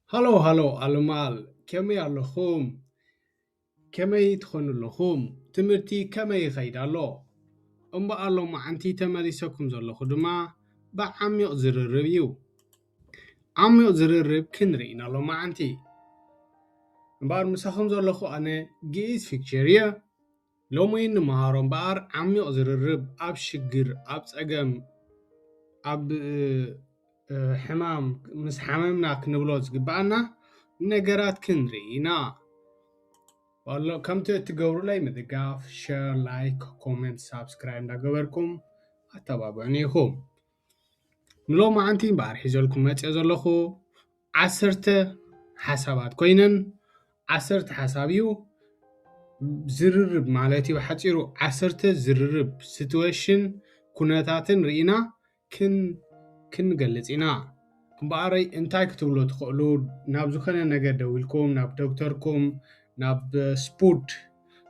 هلو المال كمي اللخوم كمي تخون اللخوم تمرتي كمي خيد الله الله ما أنتي تمارسكم زلخو خدما بعمي أزر الريو عمي أزر الريب كنرين الله ما أنتي بار مسخم زلخو أنا جيز فيكتشريا لو مين مهارم بار عمي أزر الريب أب شجر أب أجم أب حمام مس حمامنا كنبلوز جبانا نجارات كنرينا والله كم تقولوا لي مدقاف شير لايك كومنت سبسكرايب داغبركم اتابعونيكم ملو ما انتي بار حيزلكم ماتي زلخو عسرت حسابات كوينن عسرت حسابيو زررب مالتي وحصيرو عسرت زررب سيتويشن كوناتاتن رينا كن قلصينا باري انتاي كتبلو تخلو نابزخنا نغا دويلكم ناب دكتوركم ناب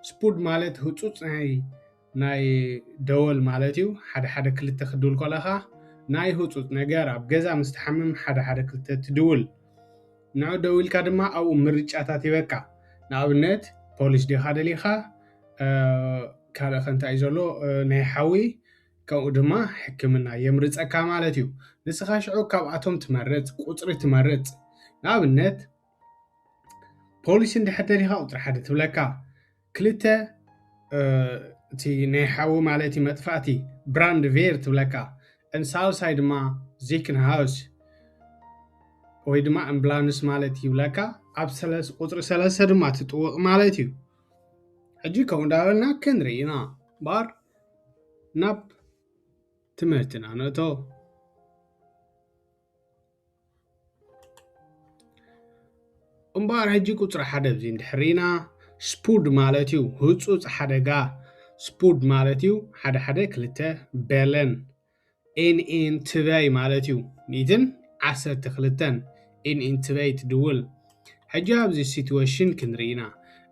سبود مالت هصوص ናይ ደወል ማለት እዩ ሓደ ሓደ ክልተ ክድውል ከለኻ ናይ ህፁፅ ነገር ኣብ ገዛ ምስ ተሓምም ሓደ ሓደ ክልተ ትድውል ንዑ ደዊልካ ድማ ኣብኡ ምርጫታት ይበካ ንኣብነት ፖሊስ ዲኻ ደሊኻ ካልእ ከ እንታይ እዩ ዘሎ ናይ ሓዊ ከምኡ ድማ ሕክምና የምርፀካ ማለት እዩ ንስኻ ሽዑ ካብኣቶም ትመርፅ ቁፅሪ ትመርፅ ንኣብነት ፖሊስ እንድሕር ደሊኻ ቁፅሪ ሓደ ትብለካ ክልተ እቲ ናይ ሓዊ ማለት እዩ መጥፋእቲ ብራንድ ቬር ትብለካ እንሳልሳይ ድማ ዚክን ሃውስ ወይ ድማ ኣምቡላንስ ማለት ይብለካ ኣብ ቁፅሪ 3 ድማ ትጥውቕ ማለት እዩ ሕጂ ከምኡ እንዳበልና ክንርኢ ኢና ባር ናብ ትምህርትና ነእቶ እምበር ሕጂ ቁፅሪ ሓደ ብዚ እንድሕሪና ስፑድ ማለት እዩ ህፁፅ ሓደጋ ስፑድ ማለት እዩ ሓደ ሓደ ክልተ በለን ኤን ትበይ ማለት እዩ 112 ኤን ትበይ ትድውል ሕጂ ኣብዚ ሲትዌሽን ክንርኢና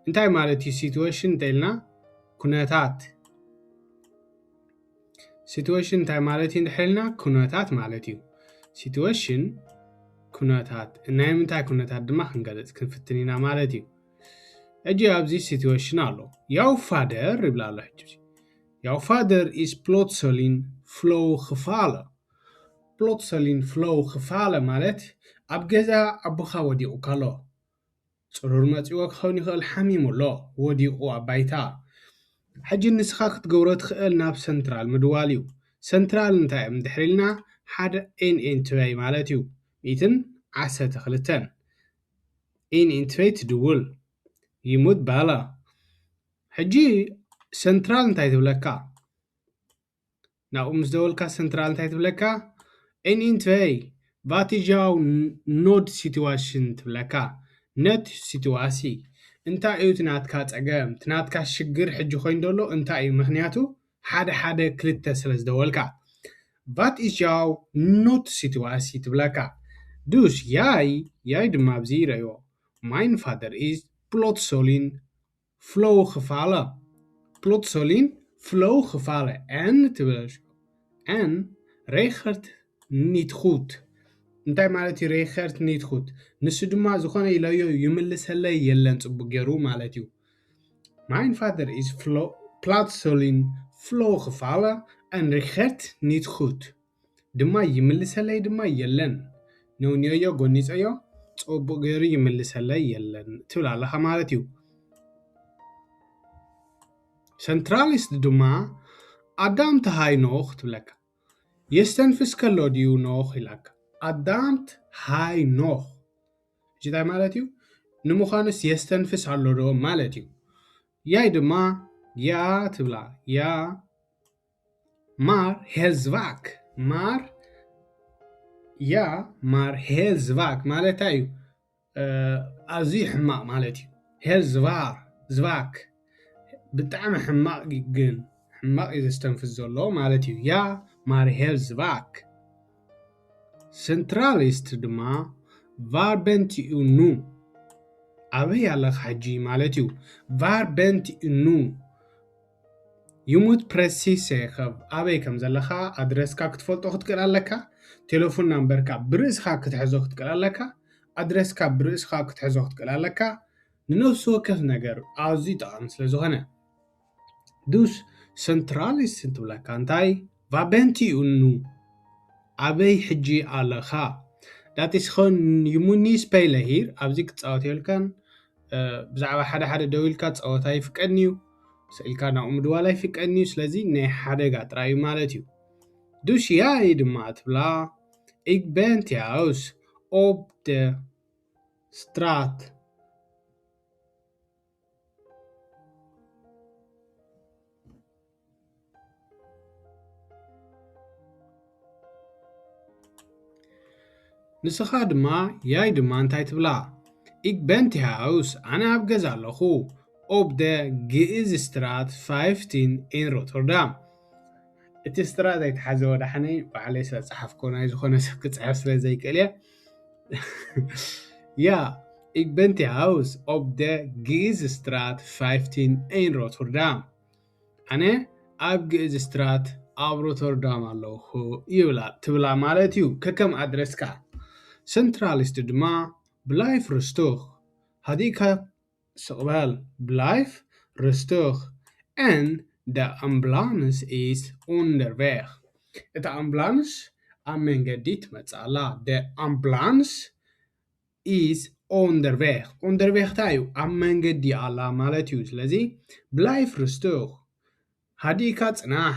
እንታይ ማለት እዩ ሲትዌሽን እንተኢልና ኩነታት ሲትዌሽን እንታይ ማለት እዩ እንድሕልና ኩነታት ማለት እዩ ሲትዌሽን ኩነታት ናይ ምንታይ ኩነታት ድማ ክንገልፅ ክንፍትን ኢና ማለት እዩ ሕጂ ኣብዚ ሲትዌሽን ኣሎ ያው ፋደር ይብላ ኣሎ ሕጂ ያው ፋደር ኢዝ ፕሎትሰሊን ፍሎው ክፋለ ፕሎትሰሊን ፍሎው ክፋለ ማለት ኣብ ገዛ ኣቦኻ ወዲቑ ካሎ ፅሩር መፂዎ ክኸውን ይኽእል ሓሚሙ ኣሎ ወዲቑ ኣብ ባይታ ሕጂ ንስኻ ክትገብሮ ትኽእል ናብ ሰንትራል ምድዋል እዩ ሰንትራል እንታይ እዮም እንድሕር ኢልና ሓደ ኤን ትበይ ማለት እዩ 112 ኤን ትበይ ትድውል ይሙት ባላ ሕጂ ሰንትራል እንታይ ትብለካ ናብኡ ምስ ደወልካ ሰንትራል እንታይ ትብለካ ኤን ትበይ ቫቲጃው ኖድ ሲትዋሽን ትብለካ ነት ሲትዋሲ እንታይ እዩ ትናትካ ፀገም ትናትካ ሽግር ሕጂ ኮይኑ ደሎ እንታይ እዩ ምክንያቱ ሓደ ሓደ ክልተ ስለ ዝደወልካ vat is jou not situatie ትብለካ dus jij ድማ ኣብዚ ይረዮ mein vader is plotseling flow gevallen en ትብል en regert niet goed እንታይ ማለት እዩ regert niet goed ንሱ ድማ ዝኾነ ኢለዮ ይምልሰለይ የለን ፅቡቅ ገይሩ ማለት እዩ mein vader is plotseling flow gevallen en regert niet goed ድማ ይምልሰለይ ድማ የለን ንውንዮ ጎኒፀዮ ፅቡቅ ገይሩ ይምልሰለይ የለን ትብል ኣለኻ ማለት እዩ ሰንትራሊስት ድማ ኣዳምት ሃይ ኖኽ ትብለካ የስተንፍስ ከሎ ድዩ ኖኽ ኢላካ ኣዳምት ሃይ ኖኽ እንታይ ማለት እዩ ንምዃንስ የስተንፍስ ኣሎ ዶ ማለት እዩ ያይ ድማ ያ ትብላ ያ ማር ሄልዝቫክ ማር ያ ማር ሄልዝቫክ ማለት እዩ ኣዝዩ ሕማቕ ማለት እዩ ሄልዝቫክ ብጣዕሚ ሕማቕ ግን ሕማቕ እዩ ዘስተንፍስ ዘሎ ማለት እዩ ያ ማር ሄልዝቫክ ሰንትራሊስት ድማ var bent u nu ኣበይ ኣለኻ ሕጂ ማለት እዩ var bent u nu ይሙት ፕሬሲስ ኣበይ ከም ዘለኻ ኣድረስካ ክትፈልጦ ክትክእል ኣለካ ቴሌፎን ናምበርካ ብርእስኻ ክትሕዞ ክትክእል ኣለካ أدرس كبرس خا كتحزوخت كلالكا ننفسه كف نجر عزيز طعم سلزوهنا دوس سنتراليست انتبلا كانتاي فابنتي انو عبي حجي على خا داتيس خون يموني سبيله هير أبزيك تصاوتيل كان بزعبا حدا دويلكا تصاوتاي فكأنيو سئلكا ناقوم دوالاي فكأنيو سلازي ناي حدا قاطرايو مالتيو دوس ياي دما تبلا ik ben thuis op de straat. ንስኻ ድማ ያይ ድማ እንታይ ትብላ ik ben thuis ኣነ ኣብ ገዛ ኣለኹ op de Geesestraat 15 in Rotterdam እቲ ስትራት ኣይተሓዘ ወዳሕነይ ባዕለይ ስለ ፀሓፍኮ ናይ ዝኾነ ሰብ ክፅሕፍ ስለ ዘይክእል እየ ja ik ben thuis op de Geesestraat 15 in Rotterdam ኣነ ኣብ Geesestraat ኣብ ሮተርዳም ኣለኹ ይብላ ትብላ ማለት እዩ ከከም ኣድረስካ Centralist ድማ blijf rustig. Hadika Sobel blijf rustig. En de ambulance is onderweg. De ambulance amengedit met Allah. De ambulance is onderweg. Onderweg tayo amengedi Allah malatius lazi. Blijf rustig. Hadika tsnah.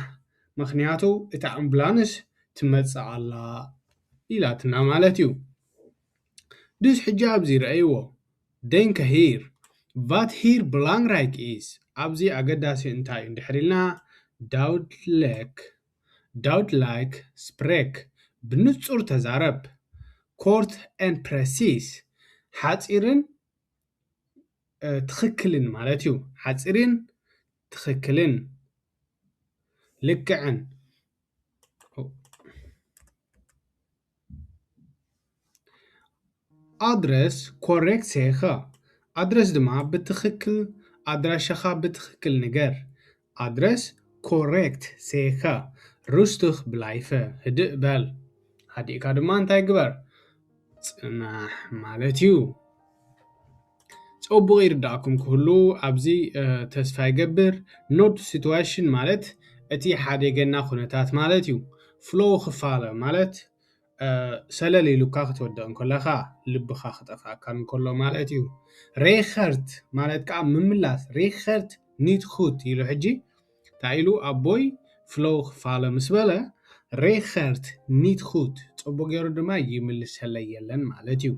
مخنياتو إتا ambulance تمتع الله إلاتنا مالتيو Dus hijab zir aywo. Denk hier. Wat hier belangrijk is. Abzi agadasi intai indihrilna duidelijk spreek. Benutsur tazarab. Kort en precies. Hatsirin تخكلن مالتيو. حاtsirin تخكلن. لكعن. أدرس كوريكت سيخا أدرس دما بتخكل أدرس شخا بتخكل نجر أدرس كوريكت سيخا رستخ بلايفة هدئ بال هدئ كادمان تايقبر صناح مالتيو صوبو غير داكم كهلو أبزي تسفاي قبر نوت سيتواشن مالت اتي حادي قنا خونتات مالتيو فلو خفالة مالت سلالي لوكا تودن كلها لبخا خطفا كان كله مالتيو ريخرت مالت كا مملاس ريخرت نيت خوت يلو حجي تايلو ابوي فلو خفاله مسبله ريخرت نيت خوت صبو غيرو دما يملس هلا يلن مالتيو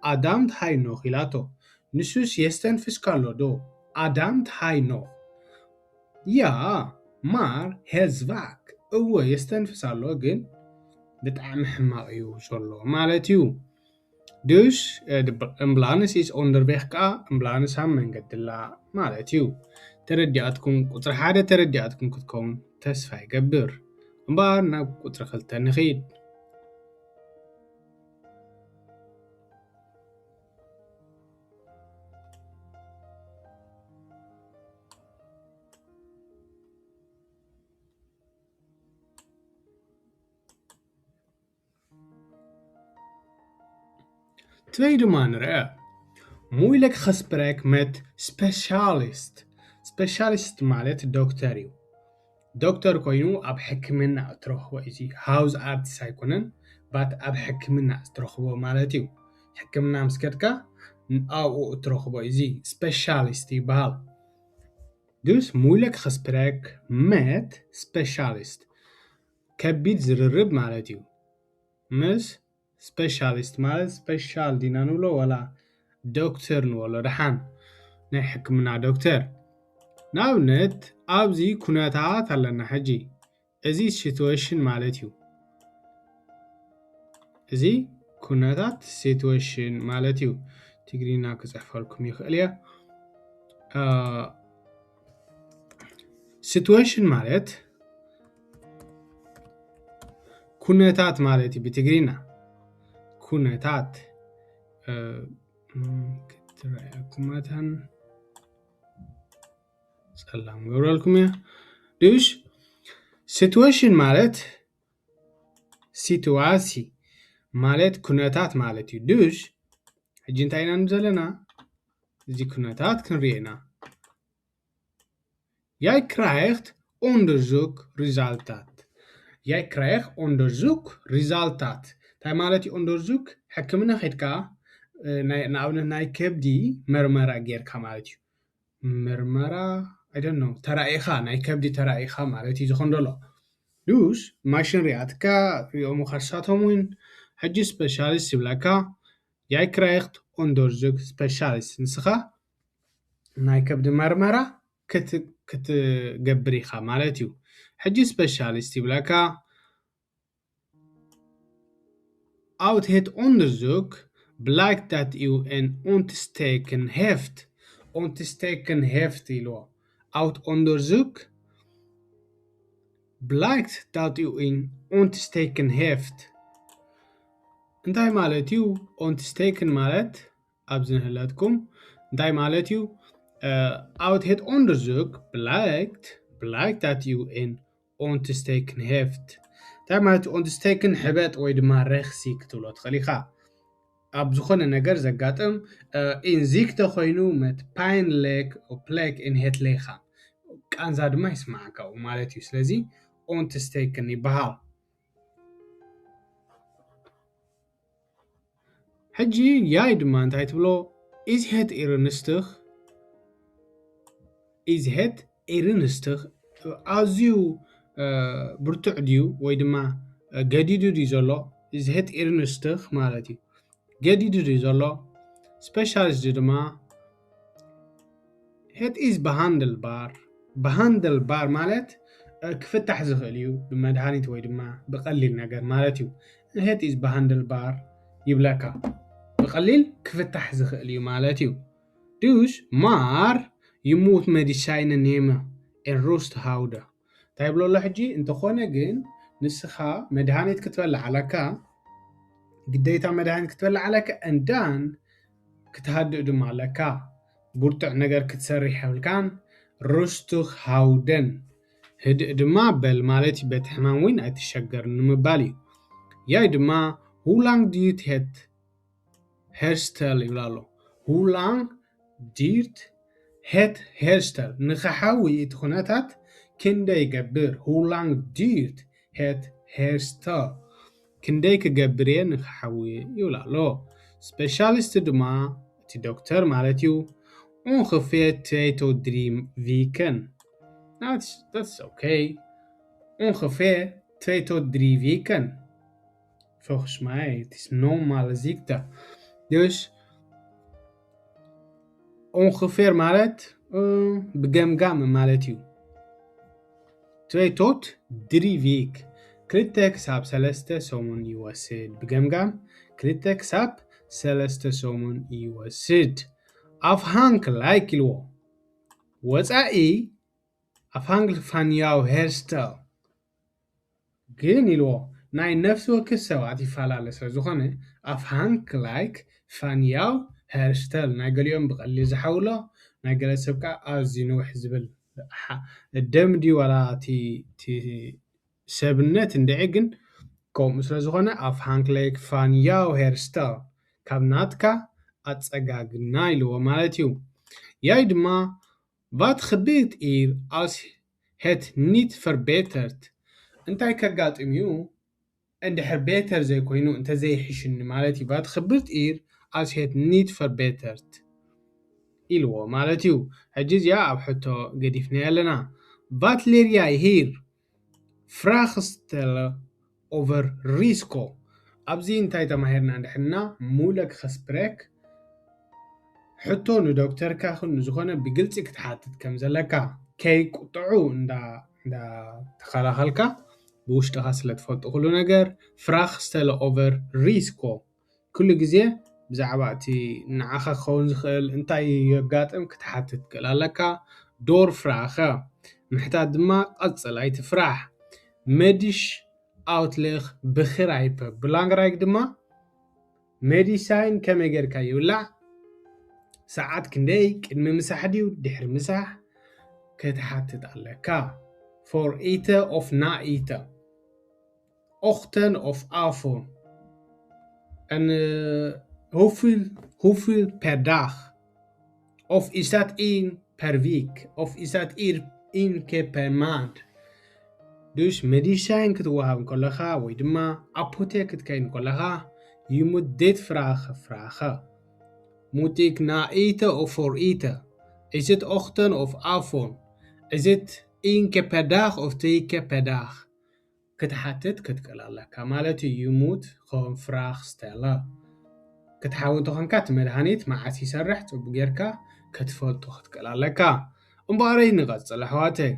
ادامت هاي نو خيلاتو نسوس يستنفس كالو دو ادامت هاي نو يا مار هزواك هو يستنفس الو جن بتعم حماق እዩ ዘሎ ማለት እዩ dus de ambulance is onderweg ka ambulance aan መንገድላ ማለት እዩ ተረዲኣትኩም ቁጥሪ 1 ተረዲኣትኩም ክትከውን ተስፋ ይገብር እምበር ናብ ቁጥሪ 2 ንኸይድ Tweede manere. Moeilijk gesprek met specialist. Specialist ማለት ዶክተር እዩ ዶክተር ኮይኑ ኣብ ሕክምና እትረኽቦ እዚ ሃውስ ኣርቲስ ኣይኮነን ባት ኣብ ሕክምና እትረኽቦ ማለት እዩ ሕክምና ምስ ከድካ ኣብኡ እትረኽቦ እዚ ስፔሻሊስት ይበሃል dus moeilijk gesprek met specialist ከቢድ ዝርርብ ማለት እዩ ምስ سبيشاليست مال سبيشال دينا نولو ولا دكتور نولو دحان ناي حكمنا دكتور ناونت ابزي كوناتات علنا حجي ازي سيتويشن مالتيو ازي كوناتات سيتويشن مالتيو تقرينا كصحفالكم يخليا سيتويشن مالت كوناتات مالتي بتقرينا كونتات كترايكم مثلا سلام قبرالكم يا دوش situation مالت سيتواسي مالت كونتات مالتي دوش حجي انتاينا نزلنا زي كنتات كنرينا Jij krijgt onderzoek resultaat. Jij krijgt onderzoek resultaat. እንታይ ማለት እዩ onderzoek ሕክምና ኸድካ ንኣብነት ናይ ከብዲ መርመራ ጌርካ ማለት እዩ ምርመራ I don't know ተራኢኻ ናይ ከብዲ ተራኢኻ ማለት እዩ ዝኾን ደሎ dus ማሽን ሪኣትካ ሪኦም ከርሳቶም እውን ሕጂ ስፔሻሊስት ይብለካ Jij krijgt onderzoek specialist ንስኻ ናይ ከብዲ መርመራ ክትገብር ኢኻ ማለት እዩ ሕጂ ስፔሻሊስት ይብለካ Uit het onderzoek blijkt dat u een ontsteking heeft. Ontsteking heeft ilo. Uit onderzoek blijkt dat u een ontsteking heeft. እንታይ ማለት እዩ ontsteking ማለት ኣብዚ ንህለትኩም እንታይ ማለት እዩ Uit het onderzoek blijkt dat u een ontsteking heeft. እንታይ ማለት እዩ ontsteking ሕበጥ ወይ ድማ ረኽሲ ክትብሎ ትኽእል ኢኻ ኣብ ዝኾነ ነገር ዘጋጥም ኢንዚክተ ኮይኑ met pijnlijk of plek in het lichaam ቃንዛ ድማ ይስማዓካ ማለት እዩ ስለዚ ontsteking ይበሃል ሕጂ ያይ ድማ እንታይ ትብሎ is het ernstig is het ernstig ኣዝዩ ብርቱዕ ድዩ ወይ ድማ ገዲዱ ድዩ ዘሎ is het ernstig ማለት እዩ ገዲዱ ድዩ ዘሎ ስፔሻሊስት ድማ het is behandelbaar ማለት ክፍታሕ ዝኽእል እዩ ብመድሃኒት ወይ ድማ ብቐሊል ነገር ማለት እዩ het is behandelbaar ይብለካ ብቐሊል ክፍታሕ ዝኽእል እዩ ማለት እዩ dus maar je moet medicijnen nemen en rust houden እንታይ ብሎ ኣሎ ሕጂ እንተኾነ ግን ንስኻ መድሃኒት ክትበልዕ ኣለካ ግዴታ መድሃኒት ክትበልዕ ኣለካ እንዳን ክትሃድእ ድማ ኣለካ ብርቱዕ ነገር ክትሰርሕ የብልካን ሩስቱኽ ሃውደን ህድእ ድማ በል ማለት እዩ በቲ ሕማም እውን ኣይትሸገርን ንምባል እዩ ያይ ድማ hoe lang duurt het herstel ይብላ ኣሎ hoe lang duurt het herstel ንኽሓዊ እቲ ኩነታት ክንደይ ይገብር hoe lang duurt het herstel ክንደይ ክገብር እየ ንኽሓዊ ይብላ ኣሎ ስፔሻሊስት ድማ እቲ ዶክተር ማለት እዩ ongeveer 2 tot 3 weken that's okay ongeveer 2 tot 3 weken volgens mij het is normale ziekte dus ongeveer ማለት ብገምጋም ማለት እዩ 2 tot 3 week ክልተ ክሳብ 3 ሰሙን ይወስድ ብገምጋም ክልተ ክሳብ 3 ሰሙን ይወስድ afhankelijk ኢልዎ ወፃኢ afhankelijk van jouw herstel ግን ኢልዎ ናይ ነፍሲ ወከፍ ሰባት ይፈላለ ስለ ዝኾነ afhankelijk van jouw herstel ናይ ገሊኦም ብቐሊል ዝሓውሎ ናይ ገለ ሰብካ ኣዝዩ ንውሕ ዝብል ደም ድዩ ዋላ እቲ ሰብነት እንድዒ ግን ከምኡ ስለ ዝኾነ afhankelijk van jouw herstel ካብ ናትካ ኣፀጋግና ኢልዎ ማለት እዩ ያይ ድማ wat gebeurt hier als het niet verbetert እንታይ ከጋጥም እዩ እንድሕር ቤተር ዘይኮይኑ እንተዘይሕሽኒ ማለት እዩ wat gebeurt hier als het niet verbetert ኢልዎ ማለት እዩ ሕጂ እዚኣ ኣብ ሕቶ ገዲፍና ኣለና wat leer jij hier vragen stellen over risiko ኣብዚ እንታይ ተማሂርና እንድሕርና ሙሉእ gesprek ሕቶ ንዶክተርካ ኹን ዝኾነ ብግልፂ ክትሓትት ከም ዘለካ ከይቁጥዑ እንዳተኸላኸልካ ብውሽጥኻ ስለ ትፈልጡ ኩሉ ነገር ፍራኽ ስተለ ኦቨር ሪስኮ ኩሉ ግዜ ብዛዕባ እቲ ንዓኻ ክኸውን ዝኽእል እንታይ የጋጥም ክትሓትት ትክእል ኣለካ ዶር ፍራኸ ምሕታት ድማ ቀፅል ኣይትፍራሕ መዲሽ ኣውትሌኽ ብኽራይፐ ብላንግራይክ ድማ ሜዲሳይን ከመይ ጌርካ ይብላዕ ሰዓት ክንደይ ቅድሚ ምሳሕ ድዩ ድሕሪ ምሳሕ ክትሓትት ኣለካ for eten of na eten ochtend of avond en hoeveel per dag? Of is dat 1 per week? Of is dat 1 keer per maand? Dus medicijn ክትወሃብ ከለኻ ወይ ድማ አፖቴክ ክትከይድ ከለኻ you moet dit vragen. Moet ik na eten of voor eten? Is het ochtend of avond? Is het 1 keer per dag of 2 keer per dag? ክትሓትት ክትክእል ኣለካ ማለት እዩ you moet gewoon vraag stellen. ክትሓውን ተኾንካ እቲ መድሃኒት መዓስ ይሰርሕ ፅቡቅ ጌርካ ክትፈልጦ ክትክእል ኣለካ እምበኣረይ ንቐፅል ኣሕዋተይ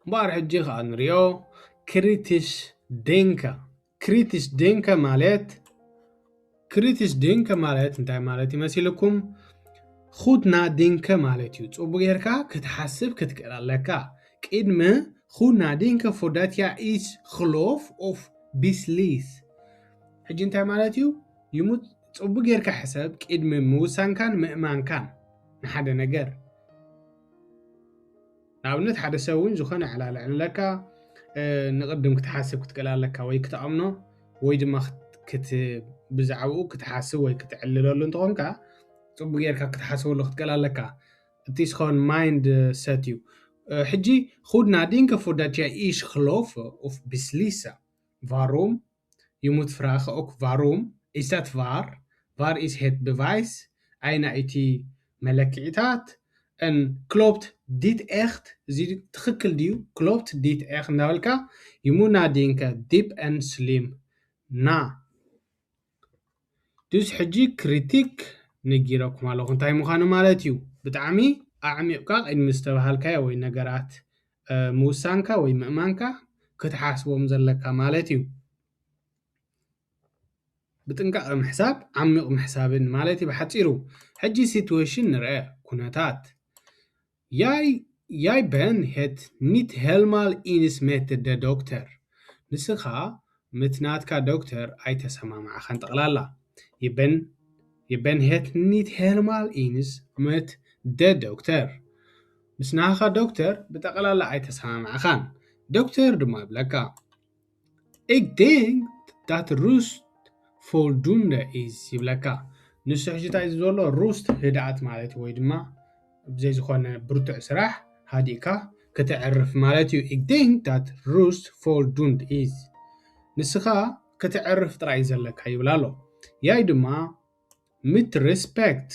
እምበኣር ሕጂ ከዓ ንሪኦ kritisch denken ማለት እንታይ ማለት ይመስለኩም goed nadenken ማለት እዩ ፅቡቅ ጌርካ ክትሓስብ ክትክእል ኣለካ ቅድሚ goed nadenken voordat je iets geloof of beslis ሕጂ እንታይ ማለት እዩ ይሙት ፅቡቅ ጌርካ ሕሰብ ቅድሚ ምውሳንካን ምእማንካን ንሓደ ነገር ንኣብነት ሓደ ሰብ እውን ዝኾነ ዕላልዕ ኣለካ ንቅድም ክትሓስብ ክትክእል ኣለካ ወይ ክትኣምኖ ወይ ድማ ብዛዕባኡ ክትሓስብ ወይ ክትዕልለሉ እንትኾንካ ፅቡቅ ጌርካ ክትሓስበሉ ክትክእል ኣለካ እቲ ዝኾን ማይንድ ሴት እዩ ሕጂ goed nadenken voordat je iets gelooft of beslissen waarom je moet vragen ook waarom is dat waar is het bewijs eina uit die መለክዒታት en klopt dit echt ትክክል ድዩ klopt dit echt እንዳበልካ you moet nadenken diep en slim na dus ሕጂ ክሪቲክ ነጊረኩም ኣለኹ እንታይ ምዃኑ ማለት እዩ ብጣዕሚ ኣዕሚቕካ ቅድሚ ዝተባሃልካዮ ወይ ነገራት ምውሳንካ ወይ ምእማንካ ክትሓስቦም ዘለካ ማለት እዩ ብጥንቃቐ ምሕሳብ ዓሚቕ ምሕሳብን ማለት እዩ ብሓፂሩ ሕጂ ሲትዌሽን ንርአ ኩነታት jag ben het niet helemaal eens met de dokter ንስኻ ምትናትካ ዶክተር ኣይተሰማምዓኻን ጠቕላላ je ben het niet helemaal eens met de dokter ምስናኻ ዶክተር ብጠቕላላ ኣይተሰማምዓኻን ዶክተር ድማ ይብለካ ik denk dat rust voldoende is ይብለካ ንሱ ሕጂ እንታይ ዘሎ ሩስት ህድኣት ማለት ወይ ድማ ብዘይ ዝኾነ ብርቱዕ ስራሕ ሃዲእካ ክትዕርፍ ማለት እዩ ik denk dat rust voldoende is ንስኻ ክትዕርፍ ጥራይ ዘለካ ይብላ ኣሎ ያይ ድማ mit respect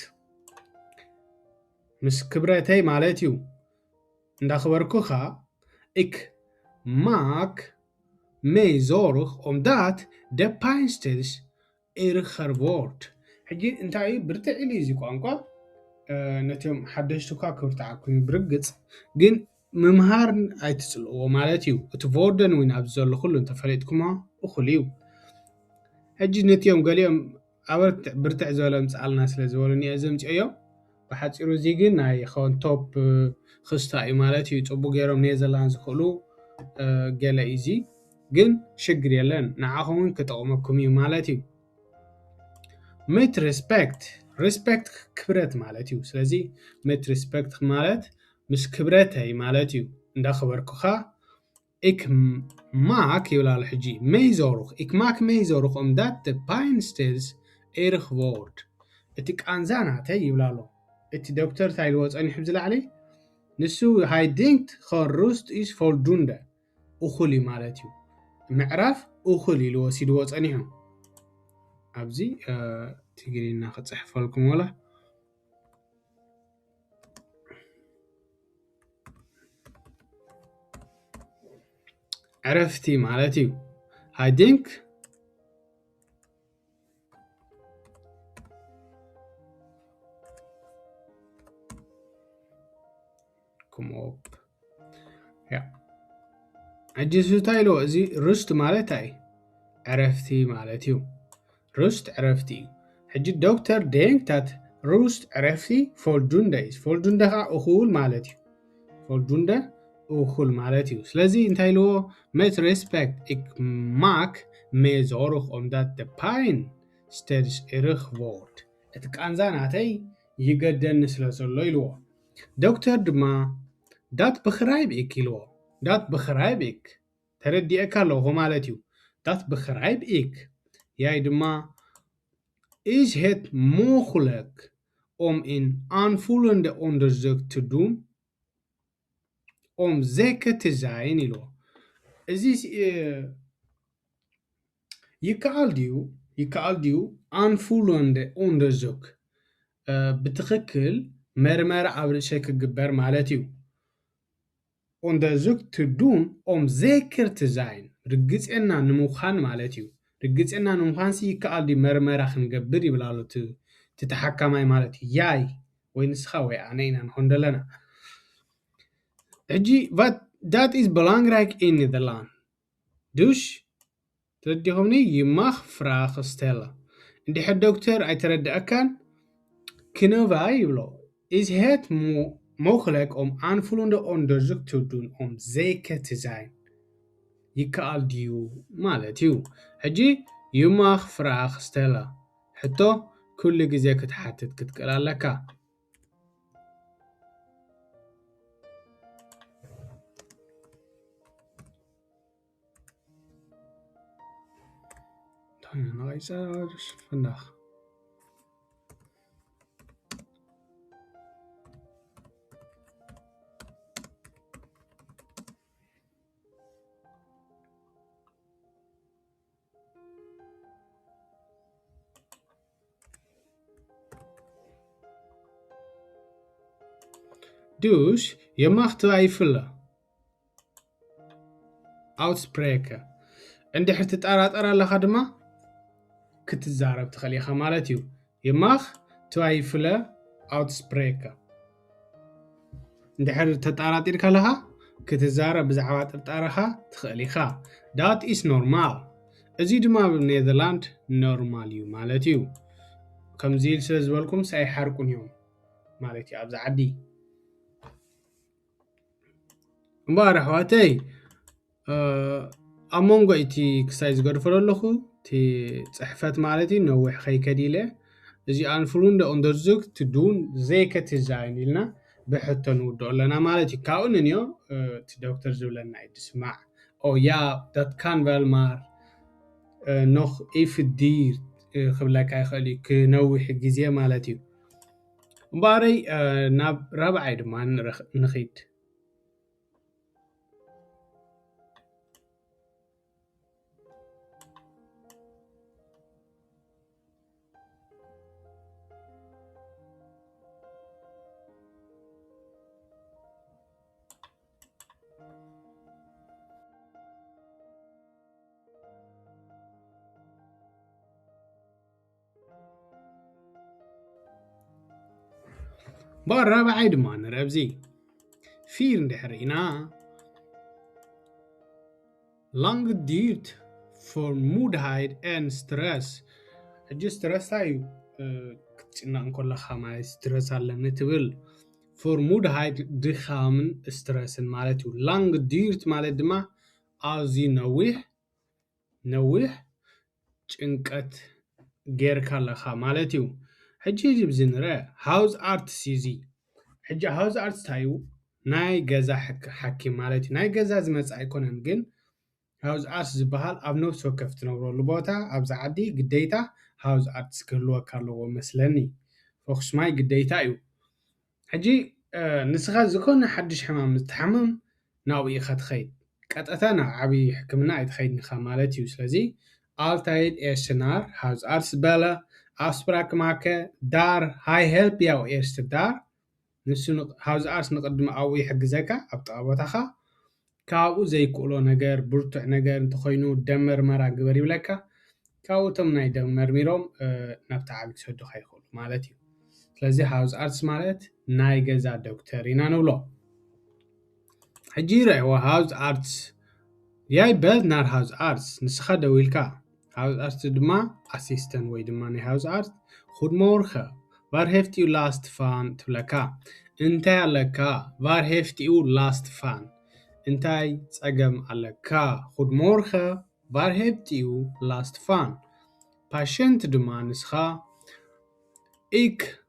ምስ ክብረተይ ማለት እዩ እንዳኽበርኩኻ ik maak mij zorg omdat de pijnstillers erger wordt ሕጂ እንታይ እዩ ብርትዕ ኢሉ እዚ ቋንቋ ነቲዮም ሓደሽቱካ ክብርትዓኩም ይብርግፅ ግን ምምሃር ኣይትፅልእዎ ማለት እዩ እቲ ቮርደን እውን ኣብዚ ዘሎ ኩሉ እንተፈለጥኩሞ እኹል እዩ ሕጂ ነቲዮም ገሊኦም ኣበርትዕ ብርትዕ ዝበለ ምፅኣልና ስለ ዝበሉኒ እየ ዘምፅኦም ብሓፂሩ እዚ ግን ናይ ኸውን ቶፕ ክስታ እዩ ማለት እዩ ፅቡቅ ገይሮም ኔዘርላንድ ዝኽእሉ ገለ እዚ ግን ሽግር የለን ንዓኹም እውን ክጠቕመኩም እዩ ማለት እዩ mit respect ክብረት ማለት እዩ ስለዚ mit respect ማለት ምስ ክብረተይ ማለት እዩ እንዳኽበርኩኻ ik maak ይብላ ኣሎ ሕጂ mij zorg ik maak mij zorg omdat de pijnstillers erg wordt እቲ ቃንዛ ናተይ ይብላ ኣሎ እቲ ዶክተር እንታይ ኢልዎ ፀኒሑ ብዝላዕሊ ንሱ hij denkt gewoon rust is voldoende እኹል እዩ ማለት እዩ ምዕራፍ እኹል ኢሉ ወሲድዎ ፀኒሑ ኣብዚ ትግሪና ክፅሕፈልኩም ወላ ዕረፍቲ ማለት እዩ I think kom op ja ሕጂ እንታይ ኢልዎ እዚ ሩስት ማለት ኣይ ዕረፍቲ ማለት እዩ ሩስት ዕረፍቲ እዩ ሕጂ ዶክተር denkt dat rust ዕረፍቲ voldoende is voldoende ኻ እኹል ማለት እዩ voldoende እኹል ማለት እዩ ስለዚ እንታይ ኢልዎ met respect ik maak med zorg omdat de pijn steeds erg wordt. Het kan zijn dat hij ይገደኒ ስለዘሎ ኢልዎ ዶክተር ድማ dat begrijp ik ኢልዎ dat begrijp ik ተረዲአካ ኣለኹ ማለት እዩ dat begrijp ik jij ድማ is het mogelijk om een aanvullende onderzoek te doen om zeker te zijn ኢልዎ እዚ ይከኣል ድዩ aanvullende onderzoek ብትኽክል መርመራ ኣብ ርእሰይ ክግበር ማለት እዩ onderzoek te doen om zeker te zijn ርግፅና ንምዃን ማለት እዩ ርግፅና ንምዃን ይከኣል ድዩ መርመራ ክንገብር ይብላሉ እቲ ተሓካማይ ማለት እዩ ያይ ወይ ንስኻ ወይ ኣነ ኢና ንኾን ዘለና ሕጂ dat is belangrijk in Nederland dus ترديهمني يماخ فراغ stellen እንድሕር ዶክተር ኣይተረድአካን Knova ይብሎ is het mogelijk om aanvullende onderzoek te doen om zeker te zijn ይከኣል ድዩ ማለት እዩ ሕጂ you mag vraag stellen ሕቶ ኩሉ ግዜ ክትሓትት ክትክእል ኣለካ vandaag Dus je mag twijfelen. Uitspreken. እንድሕር ትጠራጠር ኣለኻ ድማ ክትዛረብ ትኽእል ኢኻ ማለት እዩ je mag twijfelen uitspreken እንድሕር ተጠራጢርካ ኣለኻ ክትዛረብ ብዛዕባ ጥርጣረኻ ትኽእል ኢኻ dat is normaal እዚ ድማ ብኔዘርላንድ ኖርማል እዩ ማለት እዩ ከምዚ ኢል ስለ ዝበልኩም ኣይሓርቁን እዮም ማለት እዩ ኣብዛ ዓዲ እምበር ኣሕዋተይ ኣብ መንጎ እቲ ክሳይ ዝገድፈሉ ኣለኹ እቲ ፅሕፈት ማለት እዩ ነዊሕ ከይከድ ኢለ እዚ aanvullende onderzoek te doen zeker te zijn ኢልና ብሕቶ ንውድኦ ኣለና ማለት እዩ ካብኡ ንንዮ እቲ ዶክተር ዝብለና እዩ ትስማዕ ja dat kan wel maar nog even duur ክብለካ ይኽእል እዩ ክነዊሕ ግዜ ማለት እዩ እምበረይ ናብ ራብዓይ ድማ ንኸይድ بالرابعي ድማ ንርኢ ኣብዚ ፊር እንድሕር ኢና lang duurt vermoeidheid en stress ሕጂ ስትረስ እዩ ክትጭናቕ እንከለኻ ማለት ስትረስ ኣለኒ ትብል vermoeidheid ድኻምን ስትረስን ማለት እዩ lang duurt ማለት ድማ ኣዝዩ ነዊሕ ጭንቀት ጌርካ ኣለኻ ማለት እዩ ሕጂ እዚ ንርአ ሃውዝ ኣርትስ እዚ ሕጂ ሃውዝ ኣርትስ እንታይ እዩ ናይ ገዛ ሓኪም ማለት እዩ ናይ ገዛ ዝመፅእ ኣይኮነን ግን ሃውዝ ኣርትስ ዝበሃል ኣብ ነፍሲ ወከፍ ትነብረሉ ቦታ ኣብዛ ዓዲ ግዴታ ሃውዝ ኣርትስ ክህልወካ ኣለዎ መስለኒ ፎክስማይ ግዴታ እዩ ሕጂ ንስኻ ዝኾነ ሓድሽ ሕማም ዝተሓመም ናብኡ ኢኻ ትኸይድ ቀጥታ ናብ ዓብዪ ሕክምና ኣይትኸይድን ኢኻ ማለት እዩ ስለዚ altyd eerst naar huisarts bellen afspraak maken daar hij helpt jou eerst daar ንሱ huisarts ንቅድሚ ኣብኡ ይሕግዘካ ኣብ ጥቓ ቦታኻ ካብኡ ዘይክእሎ ነገር ብርቱዕ ነገር እንተኾይኑ ደም ምርመራ ግበር ይብለካ ካብኡ እቶም ናይ ደም መርሚሮም ናብቲ ዓቢ ክሰዱኻ ይኽእሉ ማለት እዩ ስለዚ huisarts ማለት ናይ ገዛ ዶክተር ኢና ንብሎ ሕጂ ረእይዎ huisarts jij belt naar huisarts ንስኻ ደው ኢልካ huisarts ድማ assistent ወይ ድማ ናይ huisarts goedemorgen waar heeft u last van ትብለካ እንታይ ኣለካ waar heeft u last van እንታይ ፀገም ኣለካ goedemorgen var hebt u last van? Patient ድማ ንስኻ ik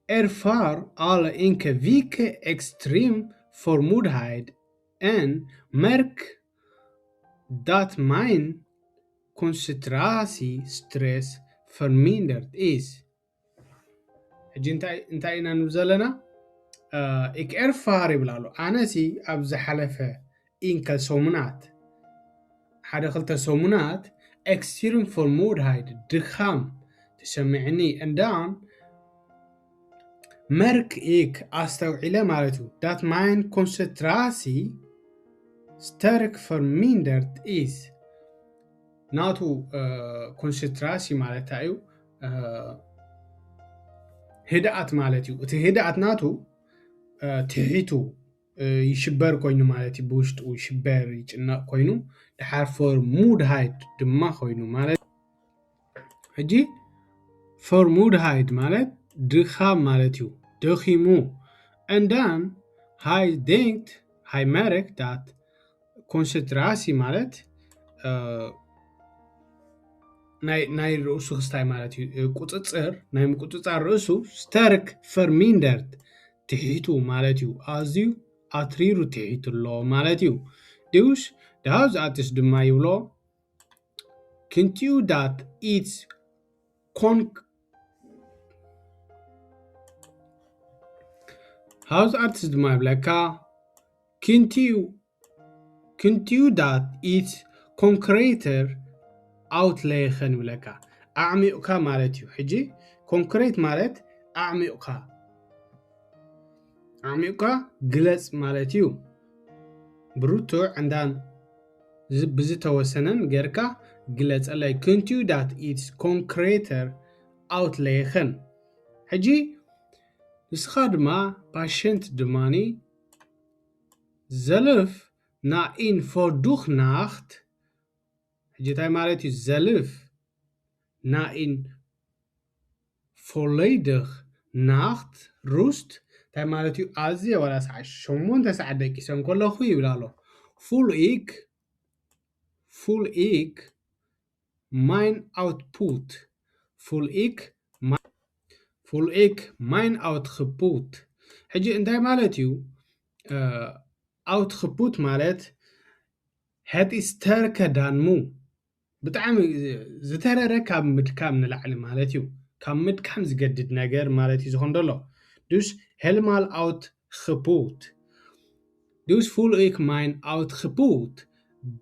ervaar alle enkele weken extreem vermoeidheid en merk dat mijn concentratiestress verminderd is. ሕጂ እንታይ ኢና ንብል ዘለና ik ervaar ይብል ኣሎ ኣነሲ ኣብ ዝሓለፈ ኢንከል ሰሙናት ሓደ ክልተ ሰሙናት extreme vermoeidheid ድኻም ተሰሚዕኒ እንዳን merk ik ኣስተውዒለ ማለት እዩ dat mijn concentratie sterk verminderd is ናቱ ኮንሰንትራሲ ማለት እዩ ህድኣት ማለት እዩ እቲ ህድኣት ናቱ ትሒቱ ይሽበር ኮይኑ ማለት እዩ ብውሽጡ ይሽበር ይጭነቕ ኮይኑ ድሓር vermoeidheid ድማ ኮይኑ ማለት ሕጂ vermoeidheid ማለት ድኻም ማለት እዩ ደኺሙ en dan hij denkt hij merkt dat concentratie ማለት ናይ ርእሱ ክስታይ ማለት እዩ ቁፅፅር ናይ ምቁፅፃር ርእሱ sterk verminderd ትሒቱ ማለት እዩ ኣዝዩ ኣትሪሩ ትሒቱ ኣሎ ማለት እዩ dus de huisarts ድማ ይብሎ kunt u dat iets huisarts ድማ ይብለካ kunt u dat iets concreter outleggen ይብለካ ኣዕሚቑካ ማለት እዩ ሕጂ ኮንክሬት ማለት ኣዕሚቑካ ግለጽ ማለት እዩ ብሩቱዕ ዕንዳን ብዝተወሰነን ጌርካ ግለጸለይ kunt u dat iets concreter outleggen ሕጂ ንስኻ ድማ ፓሽንት ድማኒ zelf na in verdoegnacht ሕጂ እንታይ ማለት እዩ zelf na in volledig nacht rust እንታይ ማለት እዩ ኣዝየ ወላ ሰዓት 8 ሰዓት ደቂሰን ከለኹ ይብል ኣሎ voel ik mein output voel ik mein output ሕጂ እንታይ ማለት እዩ output ማለት het is sterker dan moe ብጣዕሚ ዝተረረ ካብ ምድካም ንላዕሊ ማለት እዩ ካብ ምድካም ዝገድድ ነገር ማለት እዩ ዝኾን ደሎ dus helemaal outgeput dus voel ik mijn outgeput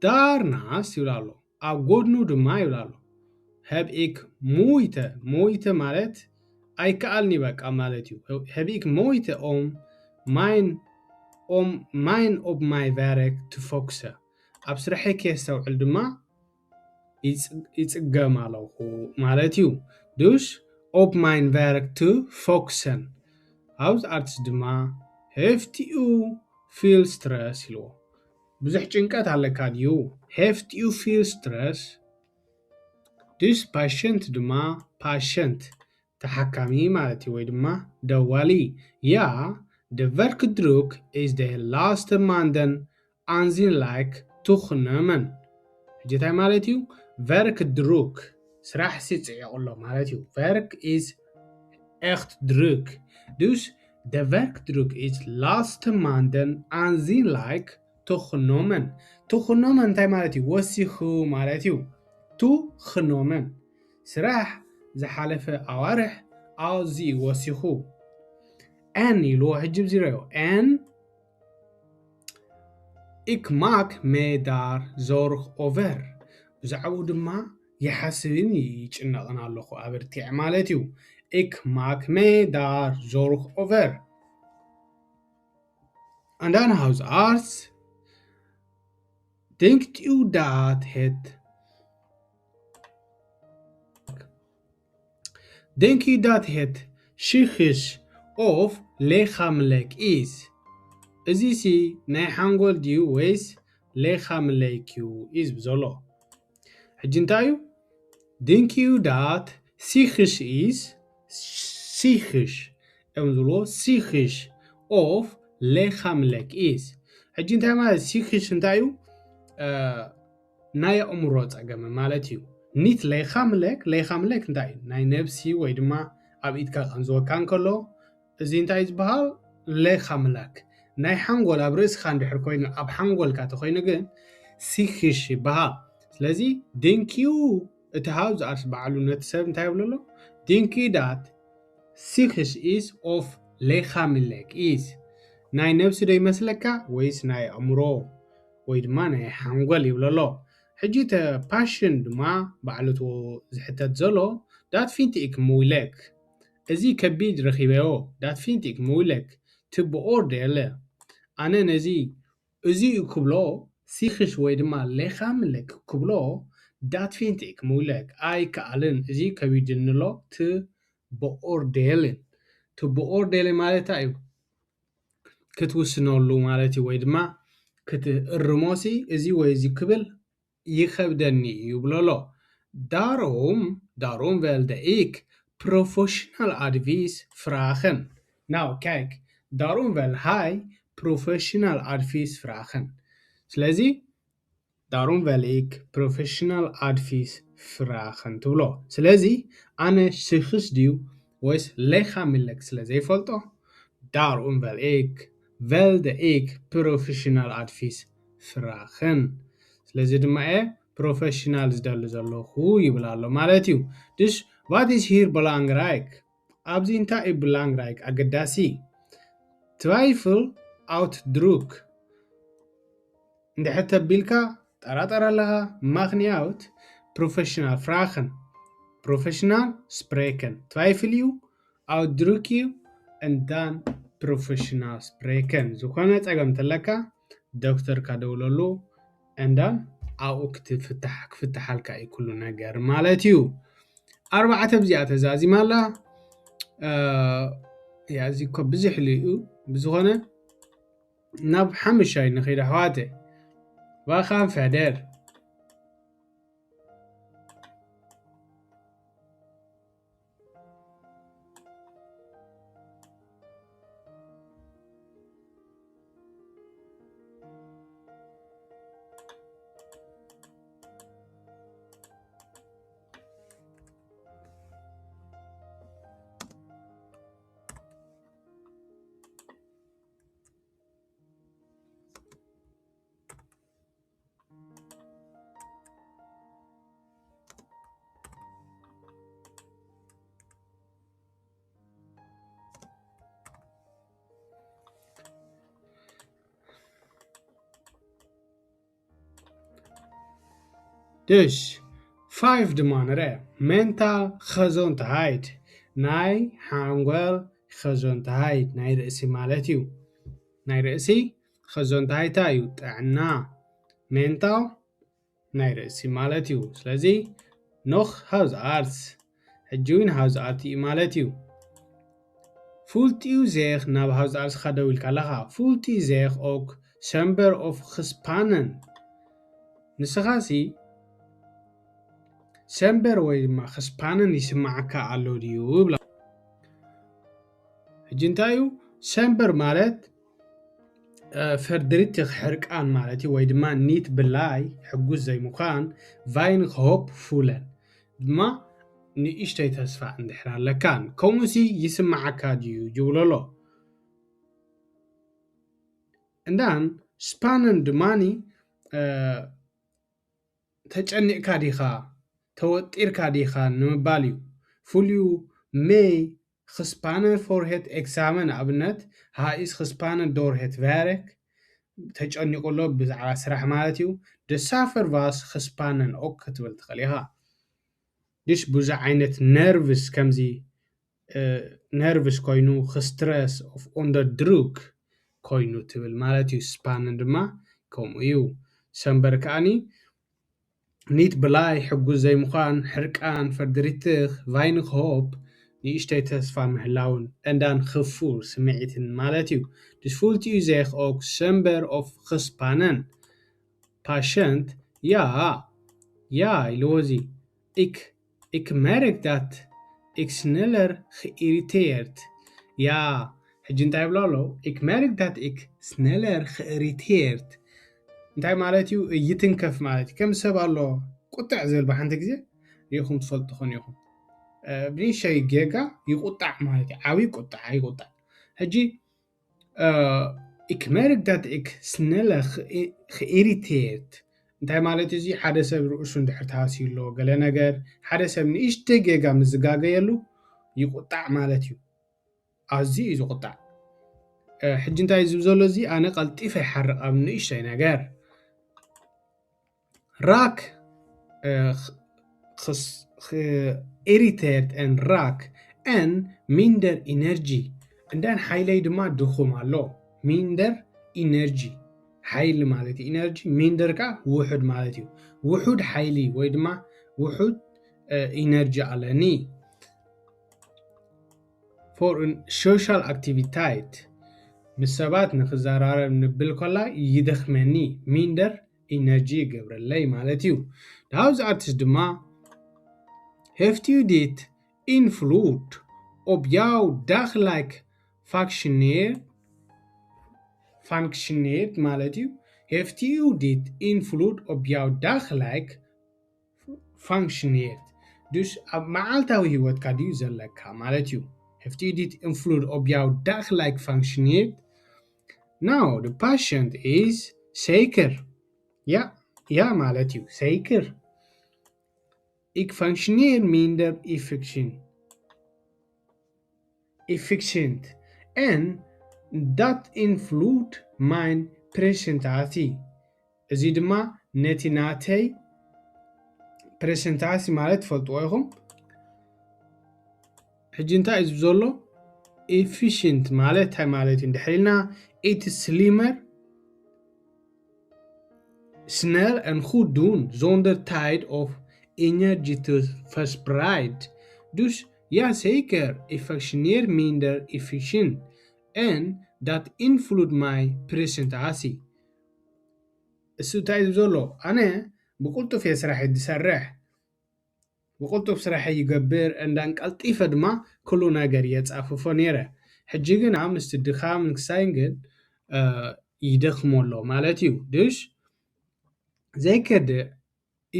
daarnaast ይብል ኣሎ ኣብ ጎድኑ ድማ ይብል ኣሎ heb ik moeite ማለት ኣይከኣልኒ በቃ ማለት እዩ heb ik moeite om op mijn werk te focussen ኣብ ስራሐይ ከስተውዕል ድማ ይጽገም ኣለኹ ማለት እዩ dus op mijn werk te focussen huisarts ድማ heeft u veel stress ይልዎ ብዙሕ ጭንቀት ኣለካ ድዩ heeft u veel stress dus patient ድማ patient ተሓካሚ ማለት እዩ ወይ ድማ ደዋሊ ja de werkdruk is de laatste maanden aanzienlijk toegenomen ሕጂ እንታይ ማለት እዩ werkdruk ስራሕ ሲጽዕቕ ኣሎ ማለት እዩ werk is echt druk dus de werkdruk is laatste maanden aanzienlijk toegenomen እንታይ ማለት እዩ ወሲኹ ማለት እዩ toegenomen ስራሕ ዝሓለፈ ኣዋርሕ ኣዝዩ ወሲኹ en ይልዎ ሕጂ ብዚረዮ en ik maak me daar zorg over ብዛዕባኡ ድማ ይሓስብን ይጭነቕን ኣለኹ ኣብርቲዕ ማለት እዩ ik maak me daar zorg over en dan huisarts denkt u dat het psychisch of lichamelijk is እዚ ሲ ናይ ሓንጎል ድዩ ወይስ lichamelijk is ብዘሎ ሕጂ እንታይ እዩ denk you that psychisch is psychisch እዮም ዝብልዎ psychisch of lichamelijk is ሕጂ እንታይ ማለት psychisch እንታይ እዩ ናይ ኣእምሮ ፀገም ማለት እዩ ኒት ለይኻምለክ እንታይ እዩ ናይ ነብሲ ወይ ድማ ኣብ ኢድካ ከንዝወካ እንከሎ እዚ እንታይ ዝበሃል ለይኻምላክ ናይ ሓንጎል ኣብ ርእስካ እንድሕር ኮይኑ ኣብ ሓንጎልካ ተኮይኑ ግን ሲክሽ ይበሃል ስለዚ ዴንኪዩ እቲ ሃውዝ ኣርስ በዓሉ ነቲ ሰብ እንታይ ይብሎ ኣሎ ዴንኪዩ ዳት ሲክሽ ኢዝ ኦፍ ለይኻምለክ ኢዝ ናይ ነብሲ ዶ ይመስለካ ወይስ ናይ ኣእምሮ ወይ ድማ ናይ ሓንጎል ይብሎ ኣሎ ሕጂ ተ ፓሽን ድማ ባዕልቱ ዝሕተት ዘሎ ዳት ፊንቲ ኢክ ምውለክ እዚ ከቢድ ረኺበዮ ዳት ፊንቲ ኢክ ምውለክ ትብኦርደለ ኣነ ነዚ እዚ ክብሎ ሲክሽ ወይ ድማ ለይኻምለክ ክብሎ ዳት ፊንቲ ኢክ ምውለክ ኣይከኣልን እዚ ከቢድ እንሎ ትብኦርደልን ማለት እዩ ክትውስነሉ ማለት እዩ ወይ ድማ ክትእርሞሲ እዚ ወይ እዚ ክብል ይኸብደኒ ይብሎ ኣሎ daarom wel de ik professional advies vragen nou kijk daarom wel hij professional advies vragen ስለዚ daarom wil ik professional advies vragen ትብሎ ስለዚ ኣነ ሽክስ ድዩ ወይስ ለይኻምለክ ስለ ዘይፈልጦ daarom wilde ik professional advies vragen ስለዚ ድማ ፕሮፌሽናል ዝደሊ ዘለኹ ይብል ኣሎ ማለት እዩ dus wat is hier belangrijk ኣብዚ እንታይ እዩ belangrijk ኣገዳሲ twijfel uitdruk እንድሕር ተቢልካ ጠራጠር ኣለኻ ምክንያት ፕሮፌሽናል fragen ፕሮፌሽናል spreken twijfel እዩ uitdruk እዩ and dan ፕሮፌሽናል spreken ዝኾነ ፀገም ተለካ ዶክተርካ ደውለሉ and then ኣብኡ ክፍትሓልካ እዩ ኩሉ ነገር ማለት እዩ ኣርባዕተ ብዚኣ ተዛዚማ ኣላ እዚ እኮ ብዙሕ እዩ ብዝኾነ ናብ ሓሙሻይ ንኸይድ ኣሕዋተ ዋኻን ፈደር Dus 5 ድማ ንርአ ሜንታል gezondheid ናይ ሓንጎል gezondheid ናይ ርእሲ ማለት እዩ ናይ ርእሲ gezondheit እዩ ጥዕና ሜንታል ናይ ርእሲ ማለት እዩ ስለዚ nog huisarts ሕጂ እውን huisarts እዩ ማለት እዩ voelt u zich ናብ huisarts ደው ኢልካ ኣለኻ voelt u zich ook somber of gespannen ንስኻሲ ሰምበር ወይ ድማ gespannen ይስማዓካ ኣሎ ድዩ ብላ ሕጂ እንታይ እዩ ሰምበር ማለት ፈርድሪትኽ ሕርቃን ማለት እዩ ወይ ድማ ኒት ብላይ ሕጉስ ዘይምዃን weinig hoop voelen ድማ ንእሽተይ ተስፋ እንድሕር ኣለካን ከምኡሲ ይስማዓካ ድዩ ይብሎ ኣሎ እንዳን ስፓነን ድማኒ ተጨኒቕካ ዲኻ ተወጢርካ ዲኻ ንምባል እዩ ፍሉዩ ሜይ gespannen voor het examen ኣብነት hij is gespannen door het werk ተጨኒቁሎ ብዛዕባ ስራሕ ማለት እዩ de safer was gespannen ook ክትብል ትኽእል ኢኻ dus ብዙሕ ዓይነት ነርቭስ ከምዚ ነርቭስ ኮይኑ gestress of under druk ኮይኑ ትብል ማለት እዩ ስፓነን ድማ ከምኡ እዩ ሰምበር ከዓኒ ኒት ብላይ ሕጉስ ዘይምዃን ሕርቃን ፈርድሪትኽ weinig hoop ንእሽተይ ተስፋ ምህላውን እንዳን ክፉር ስምዒትን ማለት እዩ dus voelt u zich ook somber of gespannen patient ja ኢልዎዚ ik merk dat ik sneller geïrriteerd ja ሕጂ እንታይ ይብሎ ኣሎ ik merk dat ik sneller geïrriteerd እንታይ ማለት እዩ ይትንከፍ ማለት እዩ ከም ሰብ ኣሎ ቁጣዕ ዝብል ብሓንቲ ግዜ ሪኢኹም ትፈልጡ ኾን ኢኹም ብንእሽተይ ጌጋ ይቁጣዕ ማለት እዩ ዓብይ ቁጣዕ ይቁጣዕ ሕጂ ik merk dat ik sneller geïrriteerd እንታይ ማለት እዚ ሓደ ሰብ ርእሱ እንድሕር ተሃሲዩሎ ገለ ነገር ሓደ ሰብ ንእሽተይ ጌጋ ምስ ዝጋገየሉ ይቁጣዕ ማለት እዩ ኣዝዩ እዩ ዝቁጣዕ ሕጂ እንታይ ዝብል ዘሎ እዚ ኣነ ቀልጢፈ ይሓርቕ ኣብ ንእሽተይ ነገር ራክ geïrriteerd en raak en minder energie en dan ሓይለይ ድማ ድኹም ኣሎ minder energie ሓይሊ ማለት እዩ ኢነርጂ ሚንደር ካ ውሑድ ማለት እዩ ውሑድ ሓይሊ ወይ ድማ ውሑድ ኢነርጂ ኣለኒ for a social activity ምስ ሰባት ንኽዘራረብ ንብል ኮላ ይደኽመኒ ሚንደር ኢነርጂ ይገብረለይ ማለት እዩ ዳውዝ ኣርቲስ ድማ heeft u dit invloed op jouw dagelijk functioneert ማለት እዩ heeft u dit invloed op jouw dagelijk functioneert dus ኣብ መዓልታዊ ህይወትካ ድዩ ዘለካ ማለት እዩ heeft u dit invloed op jouw dagelijk functioneert nou the patient is zeker ja ማለት እዩ zeker ik functioneer minder efficient en dat invloed mijn presentatie እዚ ድማ ነቲ ናተይ ፕሬዘንታሲ ማለት ፈልጥዎ ኢኹም ሕጂ እንታይ እዩ ዘሎ efficient ማለት እንታይ ማለት እዩ እንድሕሪልና it is slimmer snel en goed doen zonder tijd of energie te verspreiden dus ja zeker ik functioneer minder efficient en dat invloed mijn presentatie እሱ እንታይ እዩ ዘሎ ኣነ ብቁልጡፍ እየ ስራሐይ ዝሰርሕ ብቁልጡፍ ስራሐይ ይገብር እንዳን ቀልጢፈ ድማ ኩሉ ነገር የፃፍፎ ነይረ ሕጂ ግን ምስቲ ድኻም ንክሳይን ግን ይደኽመሎ ማለት እዩ ድሽ ዘይከድ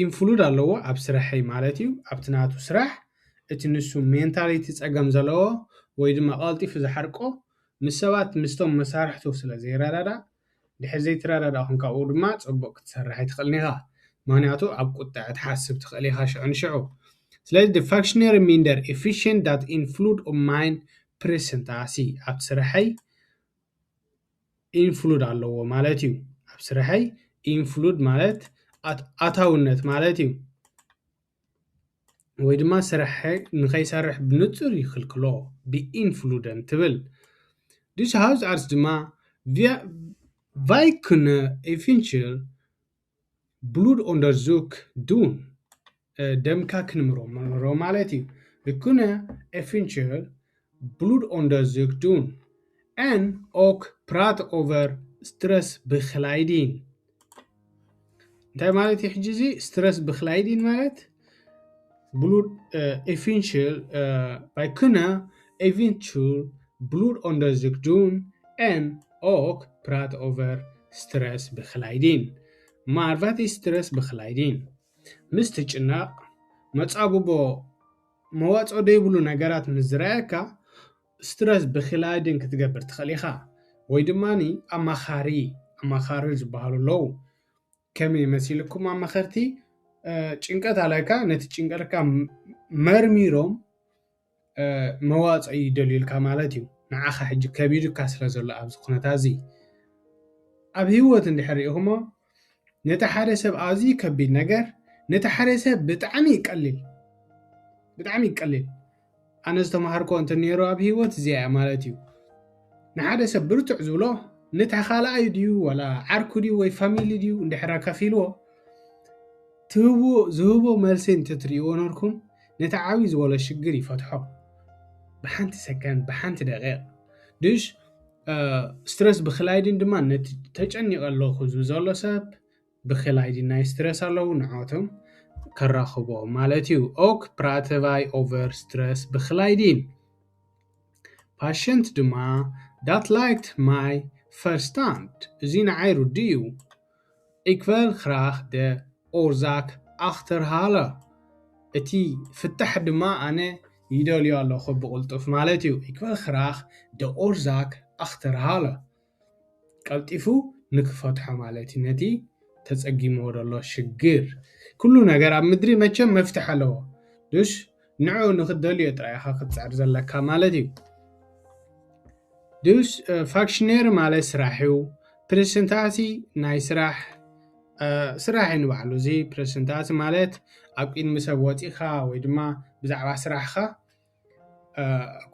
ኢንፍሉድ ኣለዎ ኣብ ስራሐይ ማለት እዩ ኣብቲ ናቱ ስራሕ እቲ ንሱ ሜንታሊቲ ፀገም ዘለዎ ወይ ድማ ቀልጢፉ ዝሓርቆ ምስ ሰባት ምስቶም መሳርሕቱ ስለ ዘይረዳዳእ ድሕሪ ዘይትረዳዳእኹም ካብኡ ድማ ፅቡቅ ክትሰርሕ ኣይትኽእልን ኢኻ ምክንያቱ ኣብ ቁጣዕ ትሓስብ ትኽእል ኢኻ ሽዑ ንሽዑ ስለዚ the functionary minder efficient that influde on mine presentatie ኣብ ስራሐይ ኢንፍሉድ ኣለዎ ማለት እዩ ኣብ ስራሐይ ኢንፍሉድ ማለት ኣታውነት ማለት እዩ ወይ ድማ ስራሐይ ንኸይሰርሕ ብንጹር ይኽልክሎ ብኢንፍሉደን ትብል dus huisarts ድማ wij kunnen eventueel bloedonderzoek doen demka knimro ማለት እዩ we kunnen eventueel bloedonderzoek doen en ook praten over stressbegeleiding እንታይ ማለት እዩ ሕጂ እዚ stressbegeleiding ማለት bloed eventueel wij kunnen eventueel bloedonderzoek doen en ook praten over stressbegeleiding maar wat is stressbegeleiding ምስ ትጭናቕ መጻብቦ መዋፅኦ ደይብሉ ነገራት ምስ ዝረአየካ ስትረስ ብክላይድን ክትገብር ትኽእል ኢኻ ወይ ድማኒ ኣማኻሪ ዝበሃሉ ኣለዉ ከመይ መሲልኩም ኣማኸርቲ ጭንቀት ኣለካ ነቲ ጭንቀትካ መርሚሮም መዋፅኦ ይደልዩልካ ማለት እዩ ንዓኻ ሕጂ ከቢድካ ስለ ዘሎ ኣብዚ ኩነታት እዚ ኣብ ህይወት እንድሕር ሪኢኹሞ ነቲ ሓደ ሰብ ኣዝዩ ከቢድ ነገር ነቲ ሓደ ሰብ ብጣዕሚ ይቀሊል ኣነ ዝተምሃርኮ እንተነይሩ ኣብ ህይወት እዚኣ ማለት እዩ ንሓደ ሰብ ብርቱዕ ዝብሎ ነቲ ካልኣይ ድዩ ወላ ዓርኩ ድዩ ወይ ፋሚሊ ድዩ እንድሕር ከፊልዎ ዝህቦ መልሲ እንትትሪእዎ ነርኩም ነቲ ዓብዪ ዝበሎ ሽግር ይፈትሖ ብሓንቲ ሰከንድ ብሓንቲ ደቂቕ ድሽ ስትረስ ብክላይድን ድማ ነቲ ተጨኒቐ ኣለኹ ዘሎ ሰብ ብክላይድን ናይ ስትረስ ኣለዉ ንዓቶም ከራኽቦ ማለት እዩ ኦክ ፕራተቫይ ኦቨር ስትረስ ብክላይድን ፓሽንት ድማ ዳት ላይክት ማይ ፈርስታንድ እዚ ንዓይ ሩዲ እዩ Ik wil graag de oorzaak achterhalen. እቲ ፍታሕ ድማ ኣነ ይደልዮ ኣለኹ ብቕልጡፍ ማለት እዩ። Ik wil graag de oorzaak achterhalen. ቀልጢፉ ንክፈትሖ ማለት እዩ ነቲ ተጸጊሞ ዘሎ ሽግር ኩሉ ነገር ኣብ ምድሪ መቸም መፍትሕ ኣለዎ ድሽ ንዑ ንኽትደልዮ ጥራይኻ ክትፅዕር ዘለካ ማለት እዩ ድሽ ፋክሽነር ማለት ስራሕ እዩ ፕሬዘንታሲ ናይ ስራሕ ስራሕ ንባዕሉ እዚ ፕሬዘንታሲ ማለት ኣብ ቅድሚ ሰብ ወፂኻ ወይ ድማ ብዛዕባ ስራሕኻ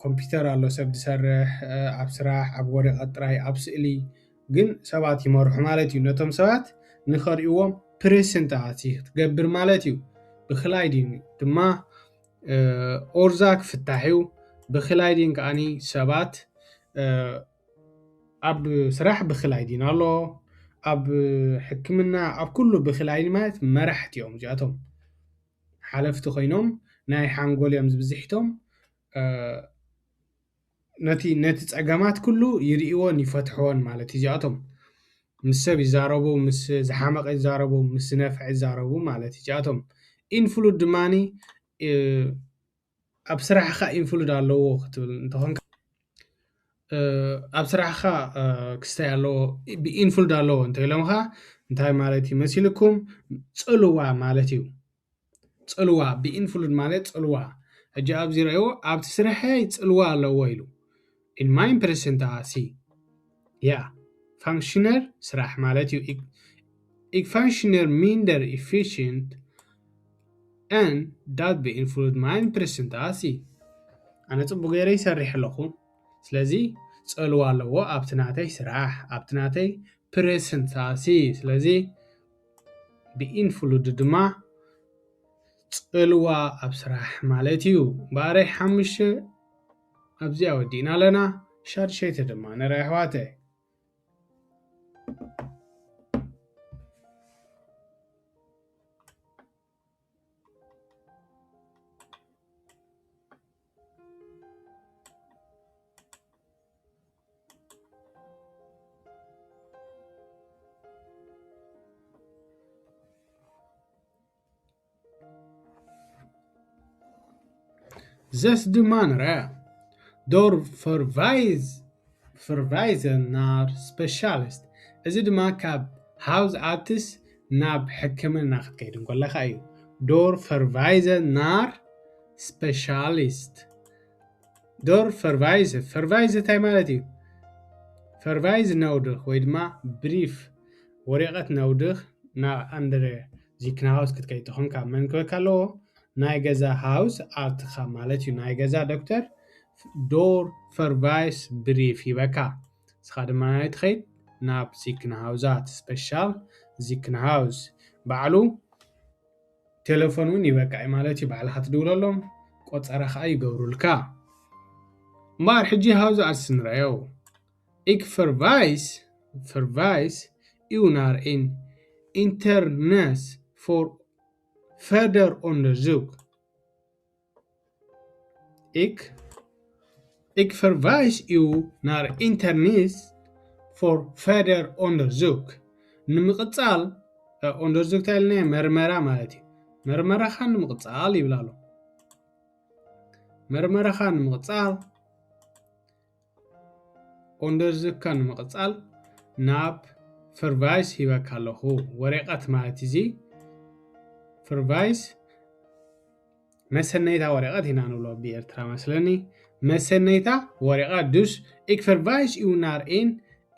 ኮምፒውተር ኣሎ ሰብ ዝሰርሕ ኣብ ስራሕ ኣብ ወረቐት ጥራይ ኣብ ስእሊ ግን ሰባት ይመርሑ ማለት እዩ ነቶም ሰባት ንኸሪእዎም ፕሬዘንታሲ ክትገብር ማለት እዩ ብኽላይ ድማ ኦርዛክ ፍታሕ እዩ ብኽላይ ከዓኒ ሰባት ኣብ ስራሕ ብኽላይ ኣሎ ኣብ ሕክምና ኣብ ኩሉ ብኽላይ ማለት መራሕቲ እዮም እዚኣቶም ሓለፍቲ ኮይኖም ናይ ሓንጎል እዮም ዝብዝሕቶም ነቲ ፀገማት ኩሉ ይርእዎን ይፈትሕዎን ማለት እዚኣቶም ምስ ሰብ ይዛረቡ ምስ ዝሓመቐ ይዛረቡ ምስ ነፍዕ ይዛረቡ ማለት እዚኣቶም ኢንፍሉድ ድማኒ ኣብ ስራሕኻ ኢንፍሉድ ኣለዎ ክትብል እንተኾንካ ኣብ ስራሕኻ ክስታይ ኣለዎ ብኢንፍሉድ ኣለዎ እንተኢሎምኻ እንታይ ማለት ይመስልኩም ጽልዋ ማለት እዩ ጽልዋ ብኢንፍሉድ ማለት ጽልዋ ሕጂ ኣብዚ ረእይዎ ኣብቲ ስራሐይ ጽልዋ ኣለዎ ኢሉ in my presentation ja functioner ስራሕ ማለት እዩ ik functioner minder efficient and that beïnvloedt mijn presentatie ኣነ ጽቡቕ ገይረ ይሰርሕ ኣለኹ ስለዚ ጽልዋ ኣለዎ ኣብቲ ናተይ ስራሕ ኣብቲ ናተይ ፕሬዘንታሲ ስለዚ ብኢንፍሉድ ድማ ጽልዋ ኣብ ስራሕ ማለት እዩ ባረይ 5 ኣብዚያ ወዲና ኣለና ሻድሸይተ ድማ ንርኢ ኣሕዋተይ zes ድማ ንርኢ door verwijzen naar specialist እዚ ድማ ካብ house artist ናብ ሕክምና ክትከይድ እንከለኻ እዩ door verwijzen naar specialist door verwijzen እንታይ ማለት እዩ verwijzen ነውድኽ ወይ ድማ brief ወረቐት ነውድኽ ናብ ኣንደረ ዚክናሃውስ ክትከይድ ተኾንካ መን ክበካ ኣለዎ ናይ ገዛ ሃውስ ኣርትኻ ማለት እዩ ናይ ገዛ ዶክተር ዶር ፈርቫይስ ብሪፍ ይበካ ስኻ ድማ ናይ ትኸይድ ናብ ዚክናሃውዛት ስፔሻል ዚክናሃውስ ባዕሉ ቴሌፎን እውን ይበካ ማለት እዩ ባዕልኻ ትድውለሎም ቆፀራ ከዓ ይገብሩልካ እምበር ሕጂ ሃውዝ ኣርትስ ንሪኦ ik verwijs u naar een internist voor verder onderzoek. Ik verwijs u naar internist voor verder onderzoek. ንምቕፃል onderzoek ታይልና መርመራ ማለት እዩ መርመራኻ ንምቕፃል ይብላሉ መርመራኻ ንምቕፃል onderzoekካ ንምቕፃል ናብ verwijs ሂበካ ኣለኹ ወረቐት ማለት እዚ verwijs መሰነይታ ወረቐት ኢና ንብሎ ብኤርትራ መስለኒ መሰነይታ ወረቐት dus ik verwijs u naar een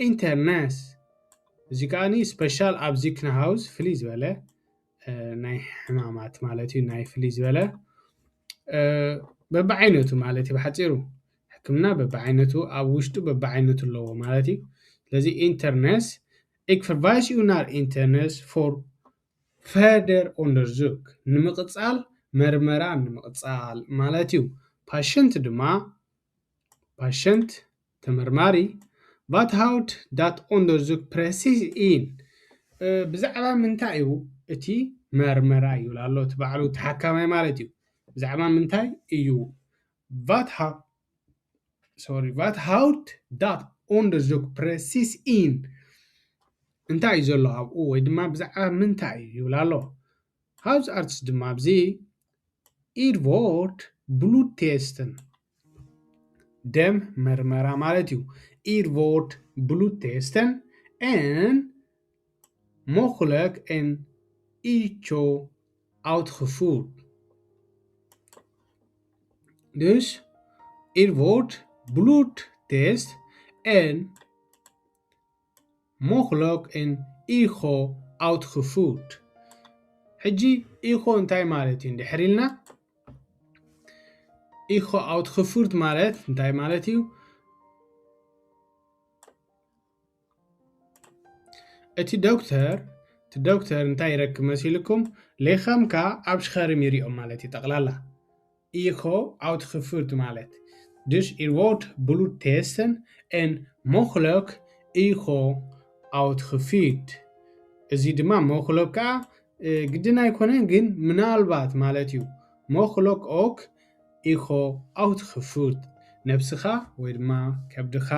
internist እዚ ከዓኒ ስፔሻል ኣብ ዚክናሃውስ ፍልይ ዝበለ ናይ ሕማማት ማለት እዩ ናይ ፍልይ ዝበለ በብዓይነቱ ማለት እዩ ብሓፂሩ ሕክምና በብዓይነቱ ኣብ ውሽጡ በብዓይነቱ ኣለዎ ማለት እዩ ስለዚ ኢንተርኔስ ik verwijs u naar internist voor verder onderzoek ንምቕፃል መርመራ ንምቕፃል ማለት እዩ ፓሽንት ድማ ፓሽንት ተመርማሪ wat houdt dat onderzoek precies in ብዛዕባ ምንታይ እዩ እቲ መርመራ ይብላ ኣሎ እቲ ባዕሉ ተሓካማይ ማለት እዩ ብዛዕባ ምንታይ እዩ wat houdt dat onderzoek precies in እንታይ እዩ ዘሎ ኣብኡ ወይ ድማ ብዛዕባ ምንታይ ይብል ኣሎ ሃውስ ኣርትስ ድማ ኣብዚ ኢር ዎርድ ብሉድ ቴስትን ደም መርመራ ማለት እዩ ኢር ዎርድ ብሉድ ቴስትን en mogelijk en echo uitgevoerd. Dus er wordt bloedtest en mogelijk en echo uitgevoerd. حجي echo እንታይ ማለት እዩ እንድሕር ኢልና echo uitgevoerd ማለት እንታይ ማለት እዩ እቲ ዶክተር እንታይ ይረክብ መሲልኩም ሌኻምካ ኣብ ሽኸርም ይሪኦም ማለት እዩ ጠቕላላ echo uitgevoerd ማለት dus er wordt bloedtesten en mogelijk echo uitgevoerd እዚ ድማ mogelijk ከዓ ግድን ኣይኮነን ግን ምናልባት ማለት እዩ mogelijk ook echo uitgevoerd ነብስኻ ወይ ድማ ከብድኻ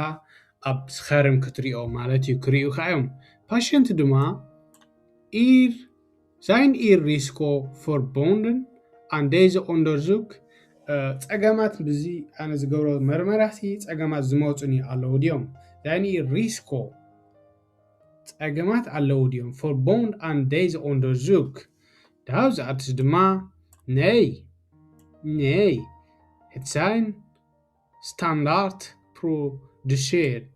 ኣብ ሽኸርም ክትሪኦ ማለት እዩ ክሪኡ ካዮም patiënt ድማ zijn ihr risiko verbonden aan deze onderzoek ፀገማት ብዚ ኣነ ዝገብሮ መርመራሲ ፀገማት ዝመፁኒ ኣለዉ ድዮም zijn ihr risiko ፀገማት ኣለዉ ድዮም verbonden aan deze onderzoek de huisarts ድማ nee het zijn standaard produceerd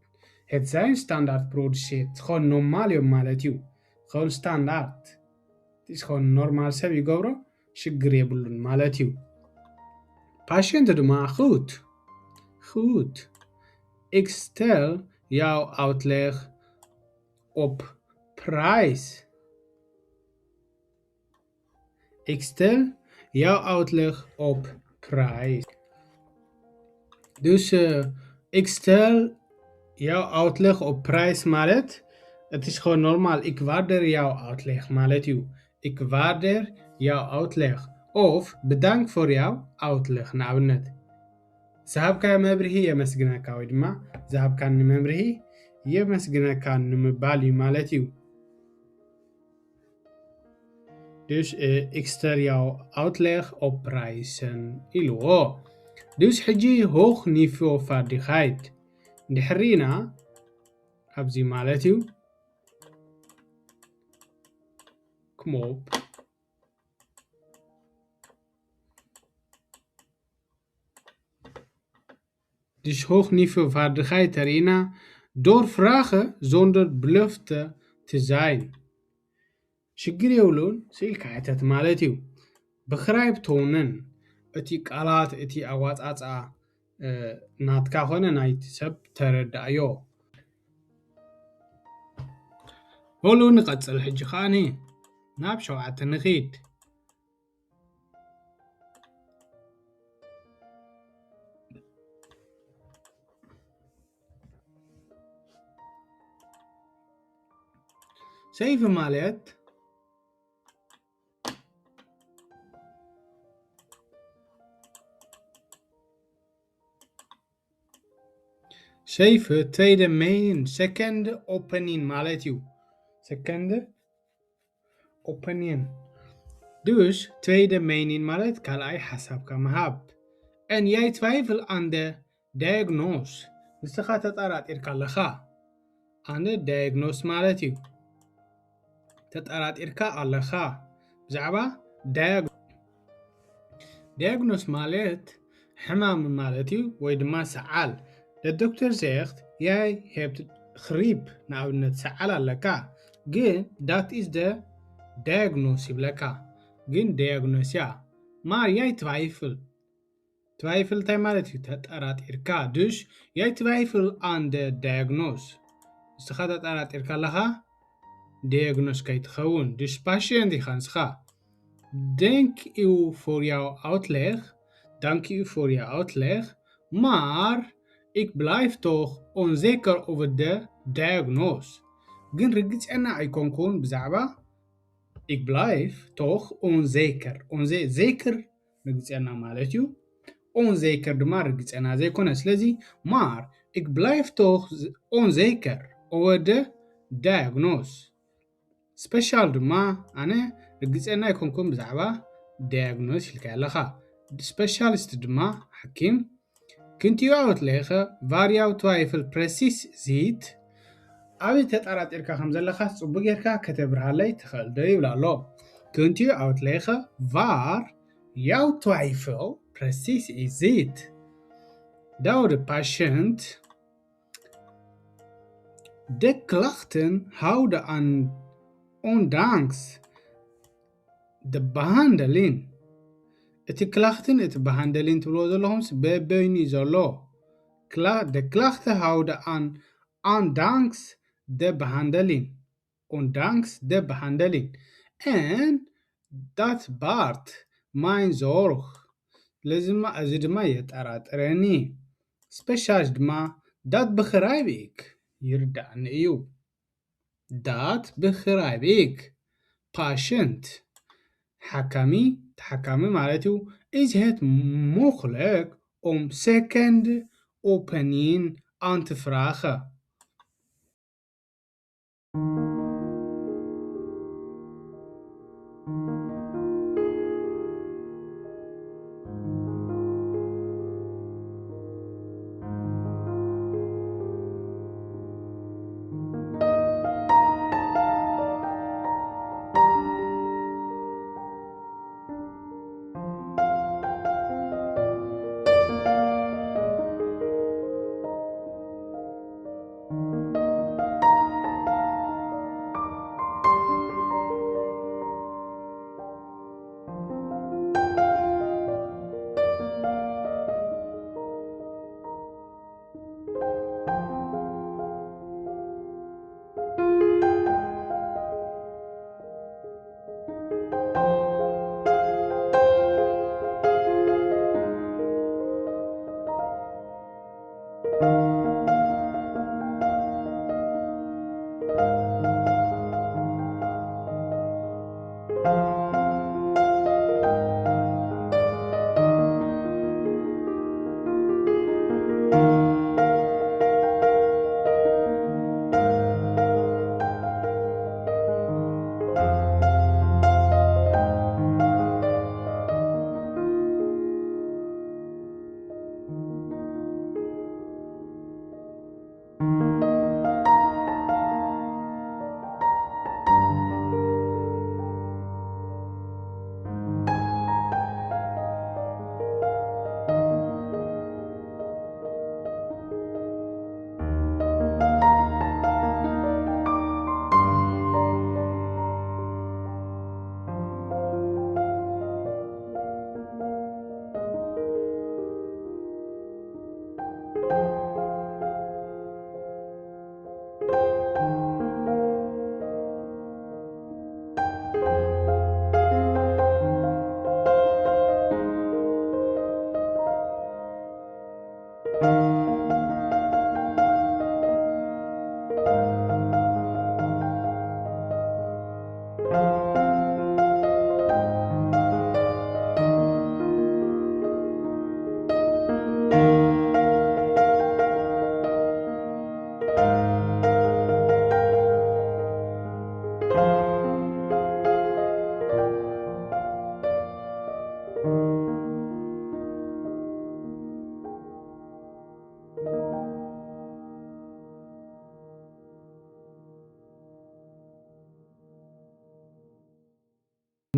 het zijn standaard produceerd gewoon normaal እዮም ማለት እዩ gewoon standaard het is gewoon normaal ሰብ ይገብሮ ሽግር የብሉን ማለት እዩ patiënt ድማ goed ik stel jouw uitleg op prijs ik stel jouw uitleg op prijs dus ik stel jouw uitleg op prijs ማለት het is gewoon normaal ik waardeer jouw uitleg ማለት እዩ ik waardeer jouw uitleg of bedankt voor jouw uitleg ንኣብነት ዝሃብካዮ መብርሂ የመስግነካ ወይ ድማ ዝሃብካኒ መምርሂ የመስግነካ ንምባል እዩ ማለት እዩ dus ik stel jouw uitleg op prijzen ኢልዎ dus ሕጂ hoog niveau vaardigheid እንድሕሪና ኣብዚ ማለት እዩ kom op dus hoog niveau vaardigheid ተሪእና door vragen zonder belofte te zijn ሽግር የብሉን ስኢልካ ሕተት ማለት እዩ ብኽራይ ብትውንን እቲ ቃላት እቲ ኣዋፃፃ ናትካ ኾነ ናይቲ ሰብ ተረዳእዮ በሉ ንቐፅል ሕጂ ኸኣኒ ናብ 7 ንኺድ ሰይፍ ማለት ሰይፍ tweede mening second opinion ማለት እዩ second opinion dus tweede mening ማለት ካልኣይ ሓሳብካ ምሃብ en jij twijfel aan de diagnose ንስኻ ተጠራጢርካ ኣለኻ ኣነ diagnose ማለት እዩ ተጠራጢርካ ኣለኻ ብዛዕባ diagnose ማለት ሕማም ማለት እዩ ወይ ድማ ሰዓል de dokter zegt jij hebt griep ንኣብነት ሰዓል ኣለካ ግን dat is de diagnose ይብለካ ግን diagnose ja maar jij twijfel እንታይ ማለት እዩ ተጠራጢርካ dus jij twijfel aan de diagnose ንስኻ ተጠራጢርካ ኣለኻ diagnose ከይትኸውን dus patiënt ኢኻ ንስኻ dank u voor jouw uitleg maar ik blijf toch onzeker over de diagnose ግን ርግፀና ኣይኮንኩን ብዛዕባ ik blijf toch onzeker zeker ርግፀና ማለት እዩ onzeker ድማ ርግፀና ዘይኮነ ስለዚ maar ik blijf toch onzeker over de diagnose special ድማ ኣነ ርግፀና ይኮንኩም ብዛዕባ diagnose ኢልካ ኣለኻ specialist ድማ ሓኪም ክንቲኡ ኣወትለይኸ variable twyfel precis zit ኣብ ተጠራጢርካ ከም ዘለኻ ጽቡቕ ጌርካ ከተብርሃለይ ትኽእል ዶ ይብላ ኣሎ ክንቲኡ ኣወትለይኸ var jou twyfel precis is zit Då de patient de klachten houden aan ondanks de behandeling. Het klachten het behandeling تبلو ዘለኹም በበይኑ ዘሎ de klachten houden aan ondanks de behandeling. Ondanks de behandeling. En dat baart mijn zorg. لازم أزيد ما يتأراني speciaal ድማ dat begrijp ik ይርዳእኒ እዩ dat begrijp ik patient ተሓካሚ ማለት እዩ is het mogelijk om second opinion aan te vragen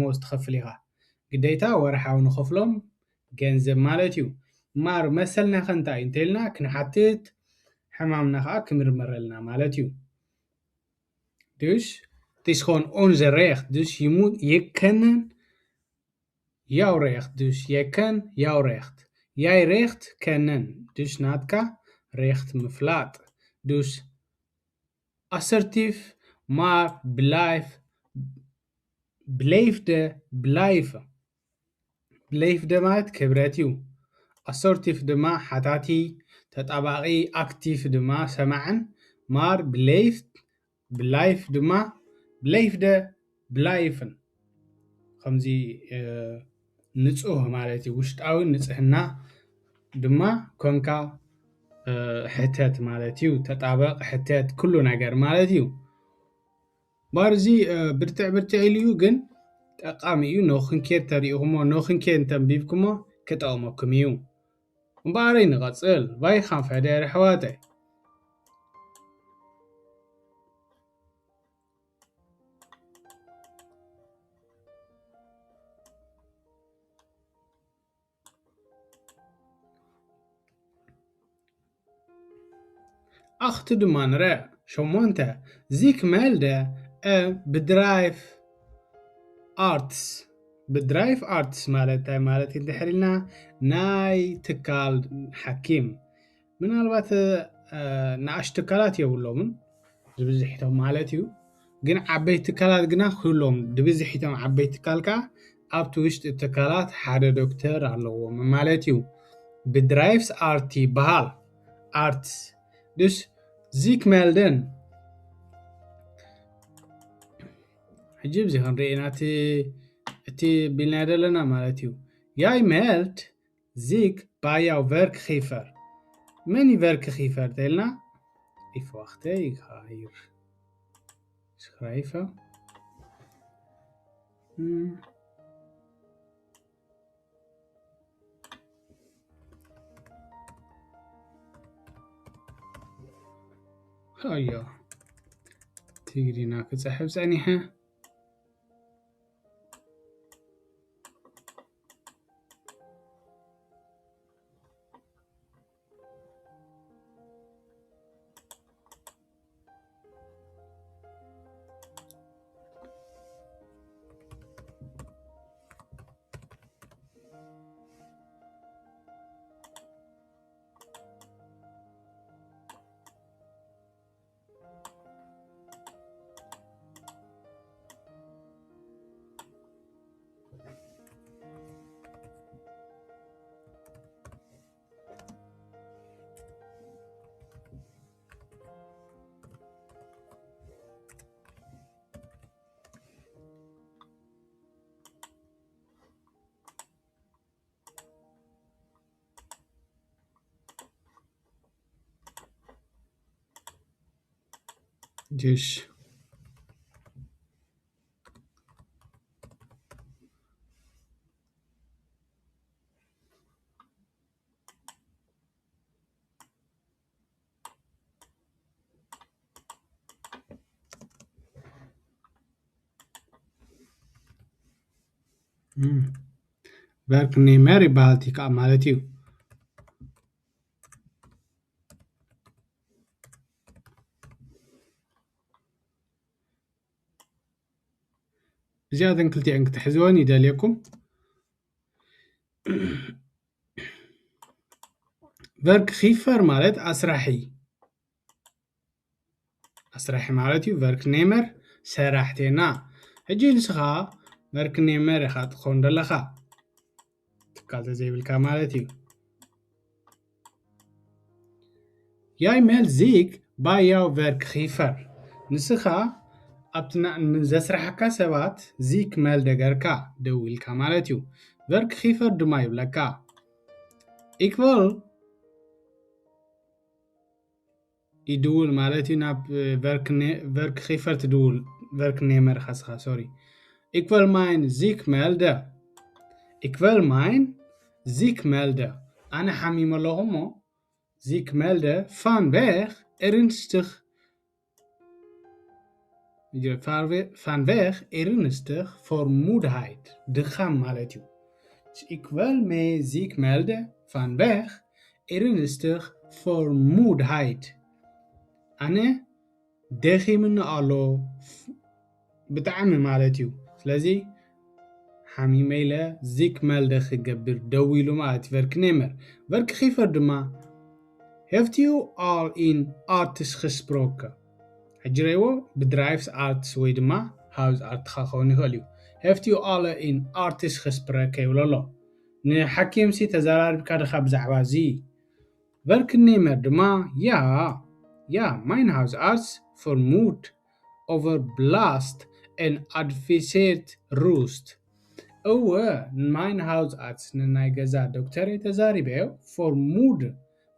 ደሞዝ ትኸፍል ኢኻ ግዴታ ወርሓዊ ንኸፍሎም ገንዘብ ማለት እዩ ማር መሰልና ኸ እንታይ እዩ እንተኢልና ክንሓትት ሕማምና ከዓ ክምርመረልና ማለት እዩ dus het is gewoon onze recht dus je kennen jouw recht dus jij kan jouw recht jij recht kennen dus naadka recht mevlaat dus assertief maar blijven بليفده ማለት ክብረት እዩ assertive ድማ ሓታቲ ተጣባቂ active ድማ ሰማዕን ማር belief ድማ beleefde bleiven ከምዚ ንጹህ ማለት እዩ ውሽጣዊ ንጽህና ድማ ኮንካ ሕተት ማለት እዩ ተጣበቕ ሕተት ኩሉ ነገር ማለት እዩ بارزي برتع إليو جن أقاميو نوخن كير تريقهما نوخن كير تنبيبكما كتقومكم يو مبارين غصل باي خان فدير حواتي أخت دمان رأ شمونتا زيك مالدا بدرايف آرتس بدرايف آرتس مالتي انتحرلنا ناي تكال حكيم من البات نعش تكالات يقولون دبزحيتهم مالتيو جن عبي تكالات جنا كلهم دبزحيتهم عبي تكالكا أبتو وشت التكالات حدا دكتور على مالتيو بدرايفز آرتي بهال آرتس دوس زيك مالدن حجيب زي هنرينا تي بلنادلنا مالتيو ياي مالت زيك بايا وفرك خيفر مني فرك خيفر دلنا إف وقتي غاير schrijven. هيا تقري ناك تسحب زانيها جيش verkni meri baltik مالتيو زيادة كلتي انك تحزوني داليكم verk خيفر مالت أسرحي مالتيو verk نيمر سراحتنا هجي لسخا verk نيمر خات خوندلخا تكالت زي بالكا مالتيو ياي مال زيك باياو verk خيفر نسخا أبتنا نزسرحكا سبات زيك مال دقركا دويلكا مالتيو verk خيفر دمايو لكا equal يدول مالتي ناب verk خيفر تدول verk نيمر خاصها سوري equal mine زيك مالدا equal mine زيك مالدا أنا حميم اللهمو زيك مالدا فان weg ernstig vanwege ernstig vermoeidheid de gam مالتيو equal me زيك مالدا vanwege ernstig vermoeidheid أنا داخي من ألو بتعمل مالتيو سلازي حميمي لا زيك مال داخي قبر دويلو مالتي verk نيمر verk خيفر دما heeft u al in arts gesproken هجريو بدرايفز arts ويدما house art خاخوني خليو heeft u al in arts gesproken ولا لا نحكيم سي تزارار بكاد بزعبا زي verk نيمر دما Ja, mijn huisarts vermoedt overbelast en adviseert rust. Mijn huisarts ናይ ገዛ ዶክተር ተዛሪበዮ vermoed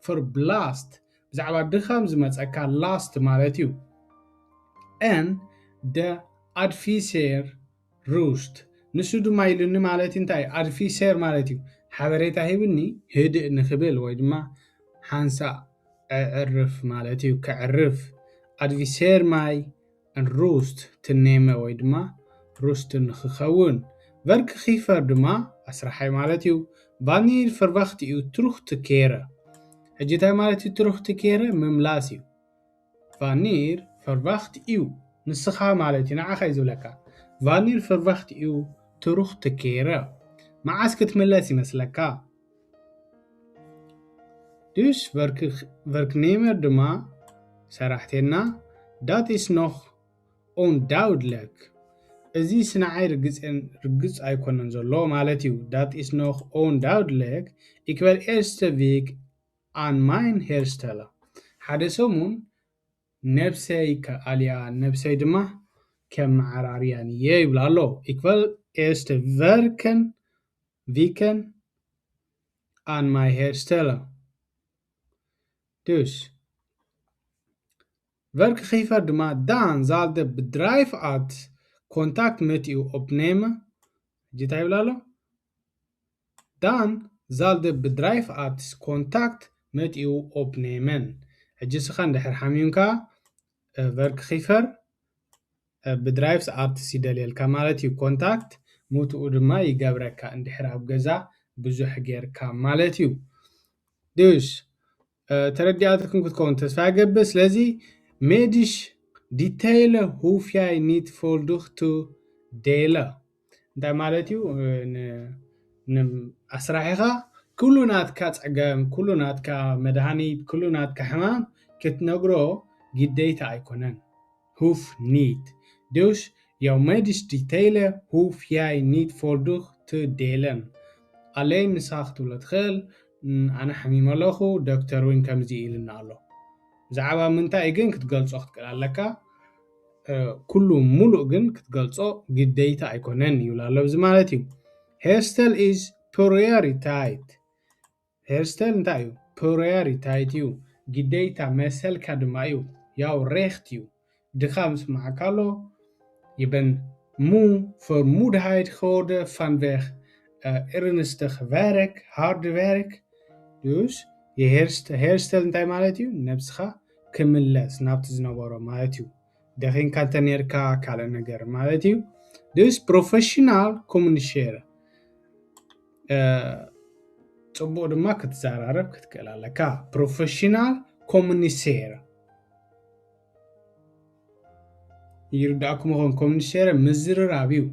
verblast ብዛዕባ ድኻም ዝመፀካ last ማለት እዩ en the advisor roost ንሱ ድማ ኢሉኒ ማለት እንታይ advisor ማለት እዩ ሓበሬታ ሂብኒ ህድእ ንኽብል ወይ ድማ ሓንሳእ ዕርፍ ማለት እዩ ከዕርፍ advisor my and roost ትኔመ ወይ ድማ roost ንኽኸውን verk ኺፈር ድማ ኣስራሓይ ማለት እዩ vanir verwacht u terug te keren ሕጂ እንታይ ማለት እዩ terug te keren ምምላስ እዩ vanir verwacht u ንስኻ ማለት እዩ ንዓኻ እዩ ዝብለካ vanir verwacht u terug te keren መዓዝ ክትምለስ ይመስለካ dus werknemer ድማ ሰራሕተኛ dat is nog onduidelijk እዚ ስንዓይ ርግፅ ኣይኮነን ዘሎ ማለት እዩ dat is nog onduidelijk ik wil eerste week aan mijn herstellen ሓደ ሰሙን ነብሰይ ከኣልያ ነብሰይ ድማ ከም መዓራርያን እየ ይብላ ኣሎ ik wil eerst weken aan mij herstellen dus werkgever ድማ dan zal de bedrijfsarts contact met u opnemen dit ይብላ ኣሎ dan zal de bedrijfsarts contact met u opnemen ሕጂ ስኻ እንድሕር ሓሚምካ werkgever bedrijfsarts ይደልየልካ ማለት እዩ ኮንታክት ሙትኡ ድማ ይገብረካ እንድሕር ኣብ ገዛ ብዙሕ ጌርካ ማለት እዩ dus ተረዲኣትኩም ክትከውን ተስፋ ይገብር ስለዚ medisch details hoef jij niet volledig te delen እንታይ ማለት እዩ ኣስራሒኻ ኩሉ ናትካ ፀገም ኩሉ ናትካ መድሃኒት ኩሉ ናትካ ሕማም ክትነግሮ ግዴታ ኣይኮነን hoef niet dus jouw medisch details hoef jij niet volledig te delen alleen ንስኻ ክትብሎ ትኽእል ኣነ ሓሚም ኣለኹ ዶክተር እውን ከምዚ ኢልና ኣሎ ብዛዕባ ምንታይ ግን ክትገልጾ ክትክእል ኣለካ ኩሉ ሙሉእ ግን ክትገልጾ ግዴታ ኣይኮነን ይብላ ኣሎ እዚ ማለት እዩ herstel is prioriteit herstel እንታይ እዩ prioriteit እዩ ግዴታ መሰልካ ድማ እዩ ያው recht እዩ ድኻም ስማዓካ ኣሎ je bent moe vermoeidheid geworden vanwege ernstig werk harde werk dus je herstel እንታይ ማለት እዩ ነብስኻ ክምለስ ናብቲ ዝነበሮ ማለት እዩ ደኺንካ እንተነርካ ካልእ ነገር ማለት እዩ dus professional communiceren ጽቡቕ ድማ ክትዘራረብ ክትክእል ኣለካ professional communiceren ይርዳእኩም ኾን communiceren ምዝርራብ እዩ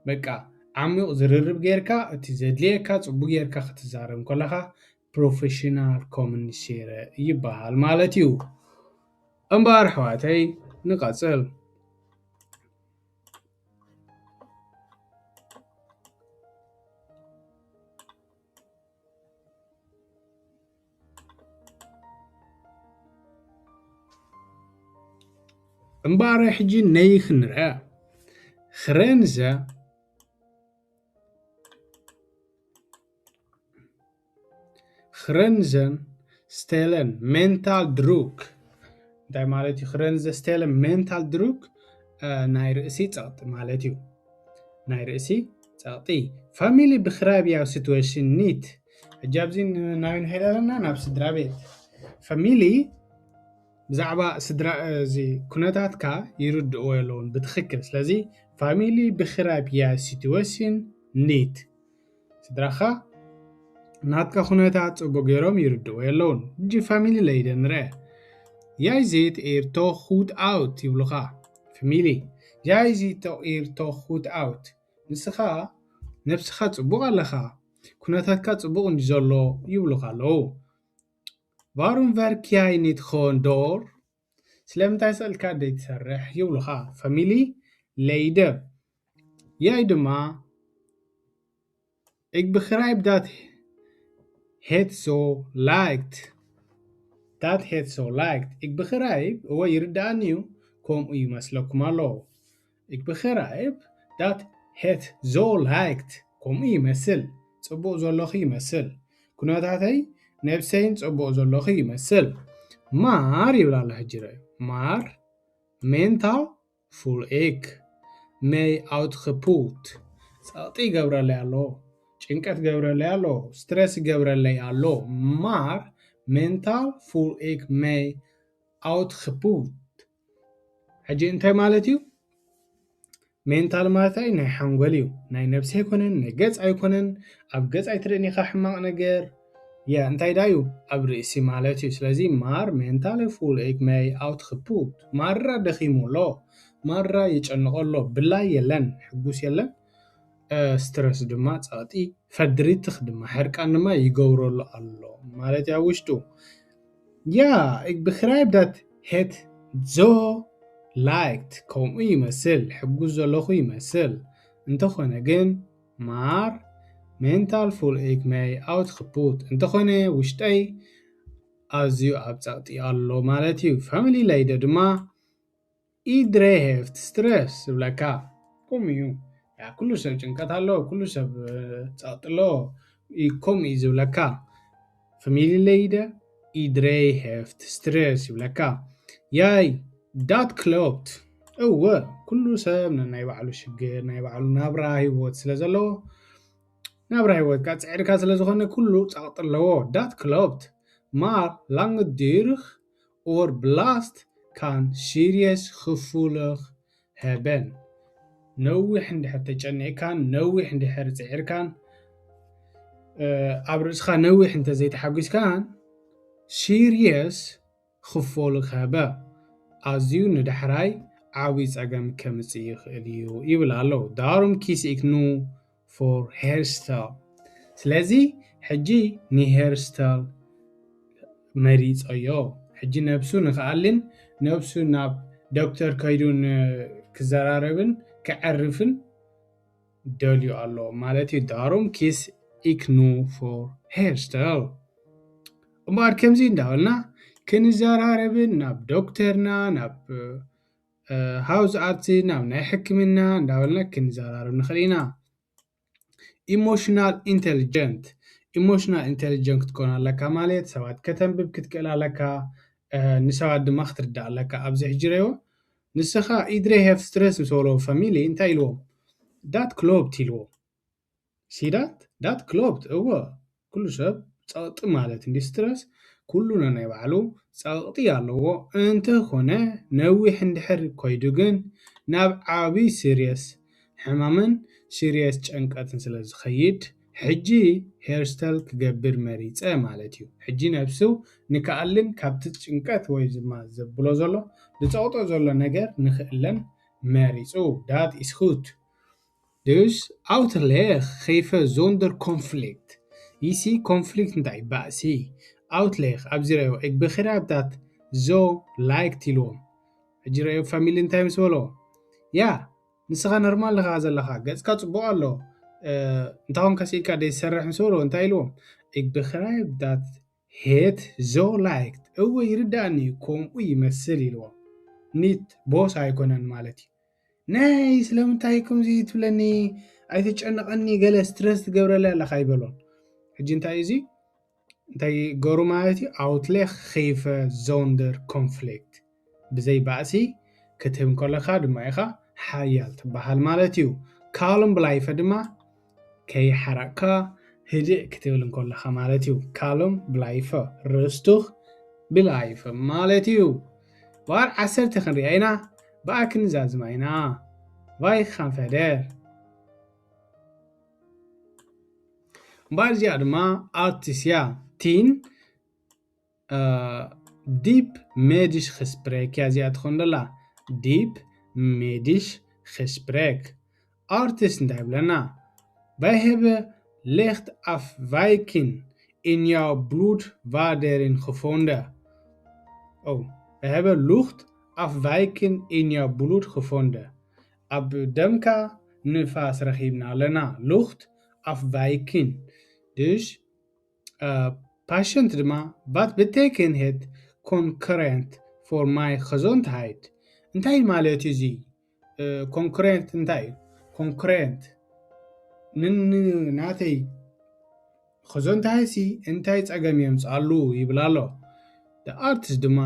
በቃ ዓሚቕ ዝርርብ ጌርካ እቲ ዘድልየካ ጽቡቕ ጌርካ ክትዛረብ ከለኻ professional communiceren ይበሃል ማለት እዩ እምበር ኣሕዋተይ ንቐጽል እምበር ሕጂ ነይ ክንርአ grenzen stellen mental druk እንታይ ማለት እዩ grenzen stellen mental druk ናይ ርእሲ ጸቕጢ ማለት እዩ ናይ ርእሲ ጸቕጢ ፋሚሊ ብኽራብያው situation ኒት ሕጂ ኣብዚ ናብይ ንኸይድ ኣለና ናብ ስድራ ቤት ፋሚሊ ብዛዕባ ስድራ እዚ ኩነታትካ ይርድእዎ ኣለውን ብትኽክል ስለዚ ፋሚሊ ብኽራብያ situation ኒት ስድራኻ ናትካ ኩነታት ጽቡቕ ገይሮም ይርድእዎ ኣለውን ሕጂ ፋሚሊ ለይደ ንርአ jij ziet er toch goed uit ይብሉኻ ፋሚሊ jij ziet er toch goed uit ንስኻ ነብስኻ ጽቡቕ ኣለኻ ኩነታትካ ጽቡቕ እንዲ ዘሎ ይብሉኻ ኣለዉ waarom werk jij niet gewoon door ስለምንታይ ስእልካ ደይትሰርሕ ይብሉኻ ፋሚሊ ለይደ jij ድማ ik begrijp dat het zo lijkt dat het zo lijkt ik begrijp هو يرداني كوم يمسلكم الله ik begrijp dat het zo lijkt كوم يمثل ጽቡቕ ዘለኹ ይመስል ኩነታተይ ነብሰይን ጽቡቕ ዘለኹ ይመስል ማር ይብላ ኣሎ ሕጂ ማር mental full ek may output ፀቕጢ ይገብረለይ ኣሎ ጭንቀት ገብረለይ ኣሎ ስትረስ ገብረለይ ኣሎ maar mental full ek may output ሕጂ እንታይ ማለት እዩ ሜንታል ማለት ናይ ሓንጎል እዩ ናይ ነፍሲ ኣይኮነን ናይ ገጽ ኣይኮነን ኣብ ገጽ ኣይትርእን ኢኻ ሕማቕ ነገር እንታይ ዳዩ ኣብ ርእሲ ማለት እዩ ስለዚ ማር ሜንታል ፉል ኤክ ሜይ output ማራ ደኺሙሎ ማራ ይጨንቆሎ ብላይ የለን ሕጉስ የለን ስትረስ ድማ ፀቕጢ ፈድሪትኽ ድማ ሕርቃን ድማ ይገብረሎ ኣሎ ማለት ያ ውሽጡ ik begrijp dat het zo lijkt ከምኡ ይመስል ሕጉስ ዘለኹ ይመስል እንተኾነ ግን maar mental voel ik mij outgeput እንተኾነ ውሽጠይ ኣዝዩ ኣብ ፀቕጢ ኣሎ ማለት እዩ ፋሚሊ ለይደ ድማ iedereen heeft stress ዝብለካ ከምኡ እዩ ኩሉ ሰብ ጭንቀት ኣሎ ኩሉ ሰብ ፀቕጢ ኣሎ ከምኡ እዩ ዝብለካ ፋሚሊ ለይደ iedereen heeft stress ይብለካ ያይ dat klopt እወ ኩሉ ሰብ ናይ ባዕሉ ሽግር ናይ ባዕሉ ናብራ ህይወት ስለ ዘለዎ ናብራ ህይወት ካ ፅዕርካ ስለ ዝኾነ ኩሉ ፀቕጢ ኣለዎ dat klopt maar langdurig overbelast kan serieus gevoelig hebben ነዊሕ እንድሕር ተጨኒዕካን ነዊሕ እንድሕር ፅዕርካን ኣብ ርእስኻ ነዊሕ እንተዘይተሓጒስካን serious gevoelig hebben ኣዝዩ ንዳሕራይ ዓብይ ፀገም ከምፅእ ይኽእል እዩ ይብል ኣሎ daarom kies ik nu for herstel ስለዚ ሕጂ ንሄርስታል መሪፀዮ ሕጂ ነብሱ ንኽኣልን ነብሱ ናብ ዶክተር ከይዱን ክዘራረብን ክዕርፍን ደልዩ ኣሎ ማለት እዩ daarom kies ik nu for herstel እምበር ከምዚ እንዳበልና ክንዘራረብን ናብ ዶክተርና ናብ ሃውስ ኣርት ናብ ናይ ሕክምና እንዳበልና ክንዘራረብ ንኽእል ኢና ኢሞሽናል ኢንተሊጀንት ክትኮን ኣለካ ማለት ሰባት ከተንብብ ክትክእል ኣለካ ንሰባት ድማ ክትርዳእ ኣለካ ኣብዚ ሕጂ ረዮ ንስኻ iedereen heeft stress ምስ በሎ ፋሚሊ እንታይ ኢልዎም dat klopt ኢልዎ dat klopt እወ ኩሉ ሰብ ፀቕጢ ማለት እንዲ ስትረስ ኩሉ ናይ ባዕሉ ፀቕጢ ኣለዎ እንተኾነ ነዊሕ እንድሕር ኮይዱ ግን ናብ ዓብይ ሲሪየስ ሕማምን ሲሪየስ ጭንቀትን ስለ ዝኸይድ ሕጂ ሄርስታል ክገብር መሪፀ ማለት እዩ ሕጂ ነብሱ ንከኣልን ካብቲ ጭንቀት ወይ ድማ ዘብሎ ዘሎ ዝፀቕጦ ዘሎ ነገር ንኽእለን መሪፁ dat is goed dus uitleg geven zonder conflict ይሲ ኮንፍሊክት እንታይ ባእሲ outleg ኣብዚ ረዮ ek begrijp dat zo lijkt ኢልዎም ሕጂ ረዮ ፋሚሊ እንታይ ምስ በሎ ያ ንስኻ ኖርማል ለኻ ዘለኻ ገጽካ ጽቡቕ ኣሎ እንታውን ከሲልካ ደይሰርሕ ምስ በሎ እንታይ ኢልዎም ek begrijp dat het zo lijkt እወ ይርዳእኒ ከምኡ ይመስል ኢልዎም ኒት ቦስ ኣይኮነን ማለት እዩ ናይ ስለምንታይ ከምዚ ትብለኒ ኣይተጨነቐኒ ገለ ስትረስ ትገብረለይ ኣለኻ ይበሎን ሕጂ እንታይ እዚ እንታይ ገሩ ማለት እዩ outleg geven zonder conflict ብዘይ ባእሲ ክትህብ ከለኻ ድማ ኢኻ ሓያል ትበሃል ማለት እዩ ካልም ብላይፈ ድማ ከይሓረቕካ ህድእ ክትብል ከለኻ ማለት እዩ ካልም ብላይፈ ርስቱኽ ብላይፈ ማለት እዩ ዋር 10 ክንሪኣ ኢና ብኣ ክንዛዝማ ኢና ዋይ gaan verder እምበር እዚኣ ድማ ኣርቲስት እያ 10 diep medisch gesprek እያ እዚኣ ትኾን ደላ diep medisch gesprek artist እንታይ ብለና wij hebben licht afwijking in jouw bloedwaarden gevonden we hebben lucht afwijking in jouw bloed gevonden ab demka nifas ረኺብና ኣለና lucht afwijking dus patiënt ድማ wat betekent het concurrent voor mijn gezondheid እንታይ ማለት እዩ እዚ concurrent እንታይ concurrent ናተይ gezondheid እንታይ ፀገም የምፅኣሉ ይብል ኣሎ the artist ድማ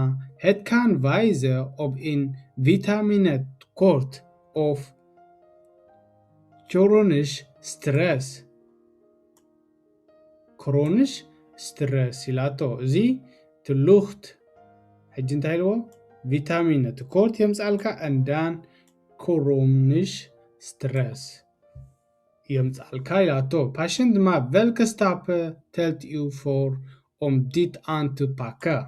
het kan wijzen op een vitamine court of chronic stress chronic stress ይላቶ እዚ ትሉኽት ሕጂ እንታይ ኢልዎ ቪታሚን እቲ ኮርት የምፃልካ እንዳን chronic stress የምፃልካ ይላቶ patient ድማ welke stappen telt u voor om dit aan te pakken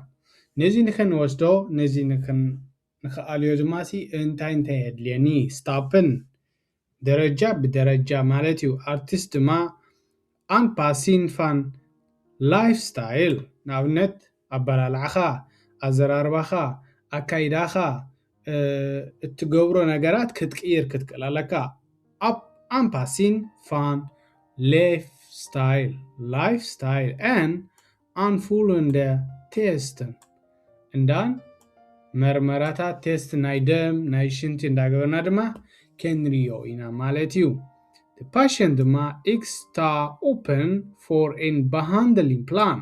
ነዚ ንክንወስዶ ነዚ ንኽኣልዮ ድማሲ እንታይ የድልየኒ ስታፕን ደረጃ ብደረጃ ማለት እዩ ኣርቲስት ድማ ኣንፓሲን ፋን ላይፍ ስታይል ንኣብነት ኣበላልዓኻ ኣዘራርባኻ ኣካይዳኻ እትገብሮ ነገራት ክትቅይር ክትክእል ኣለካ ኣንፓሲን ፋን ላይፍ ስታይል and aanvullende testen እንዳን መርመራታት ቴስት ናይ ደም ናይ ሽንቲ እንዳገበርና ድማ ክንሪዮ ኢና ማለት እዩ the patient ድማ ik sta open for an behandeling plan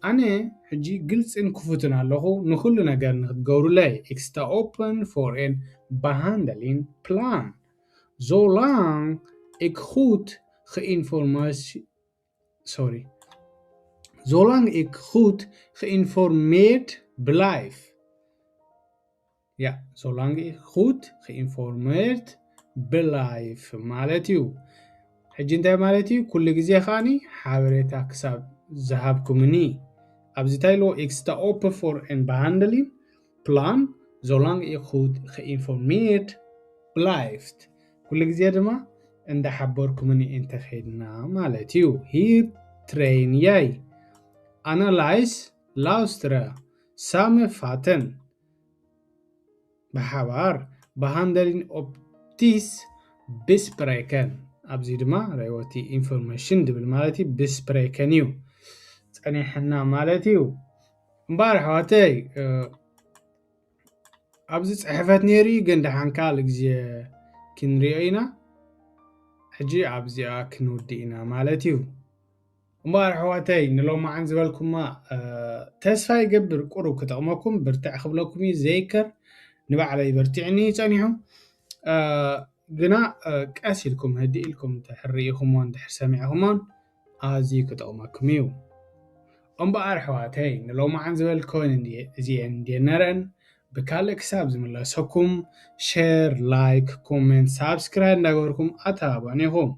ኣነ ሕጂ ግልፅን ክፉትን ኣለኹ ንኩሉ ነገር ንክትገብሩለይ ik sta open for an behandeling plan zolang ik goed geïnformeerd blijf ja zolang ik goed geïnformeerd blijf ማለት እዩ ሕጂ እንታይ ማለት እዩ ኩሉ ግዜ ኻኒ ሓበሬታ ክሳብ ዝሃብኩምኒ ኣብዚ ታይሎ ik sta open for an behandeling plan zolang ik goed geïnformeerd blijft ኩሉ ግዜ ድማ እንዳሓበርኩምኒ እንተኸይድና ማለት እዩ hier train jij analyse luisteren samenvatten بحوار behandeling optisch bespreken ኣብዚ ድማ ራይወቲ ኢንፎርሜሽን ድብል ማለት እዩ bespreken እዩ ፀኒሕና ማለት እዩ እምበር ኣሕዋተይ ኣብዚ ፅሕፈት ነይሩ ግን ድሓንካል ግዜ ክንሪኦ ኢና ሕጂ ኣብዚኣ ክንውድእ ኢና ማለት እዩ እምበር ኣሕዋተይ ንሎማዓን ዝበልኩማ ተስፋ ይገብር ቁሩብ ክጠቕመኩም ብርትዕ ክብለኩም እዩ ዘይከር ንባዕለይ በርቲዕኒ ፀኒሑ ግና ቀስ ኢልኩም ህዲ ኢልኩም ተሕርኢኹሞን ድሕር ሰሚዕኹሞን ኣዝዩ ክጠቕመኩም እዩ እምበር ኣሕዋተይ ንሎማዓን ዝበልኮን እዚአን እንድነረን ብካልእ ክሳብ ዝምለሰኩም ሼር ላይክ ኮሜንት ሳብስክራይብ እንዳገበርኩም ኣተባባዕኒ ኢኹም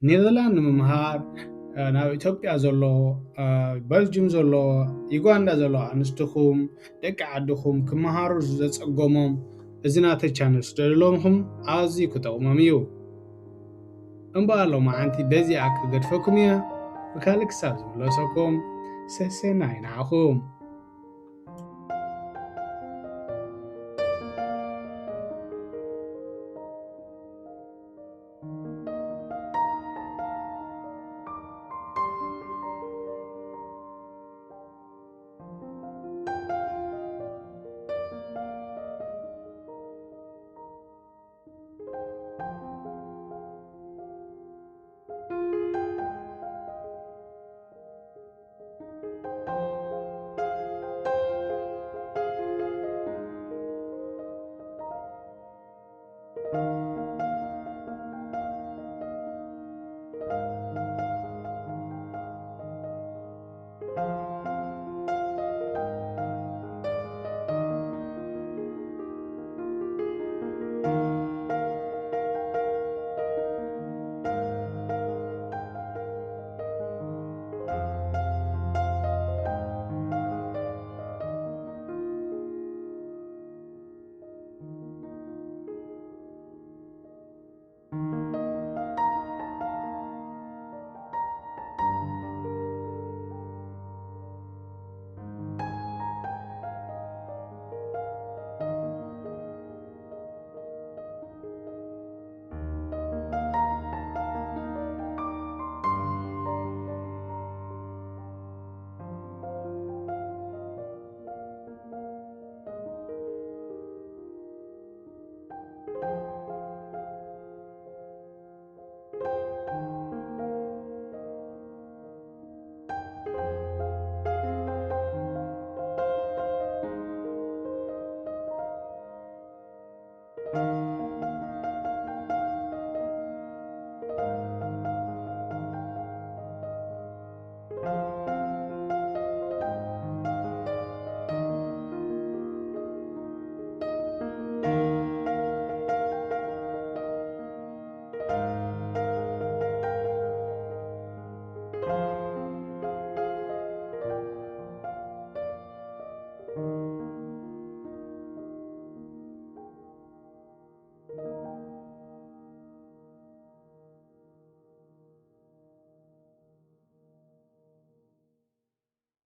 ኔዘርላንድ ንምምሃር ናብ ኢትዮጵያ ዘሎ በልጅም ዘሎ ዩጋንዳ ዘሎ ኣንስትኹም ደቂ ዓድኹም ክመሃሩ ዘፀጎሞም እዚ ናተይ ቻነል ስለለለኹም ኣዝዩ ክጠቕሞም እዩ እምበር ሎማዓንቲ በዚኣ ክገድፈኩም እየ ብካልእ ክሳብ ዝምለሰኩም ሰሰናይ ንዓኹም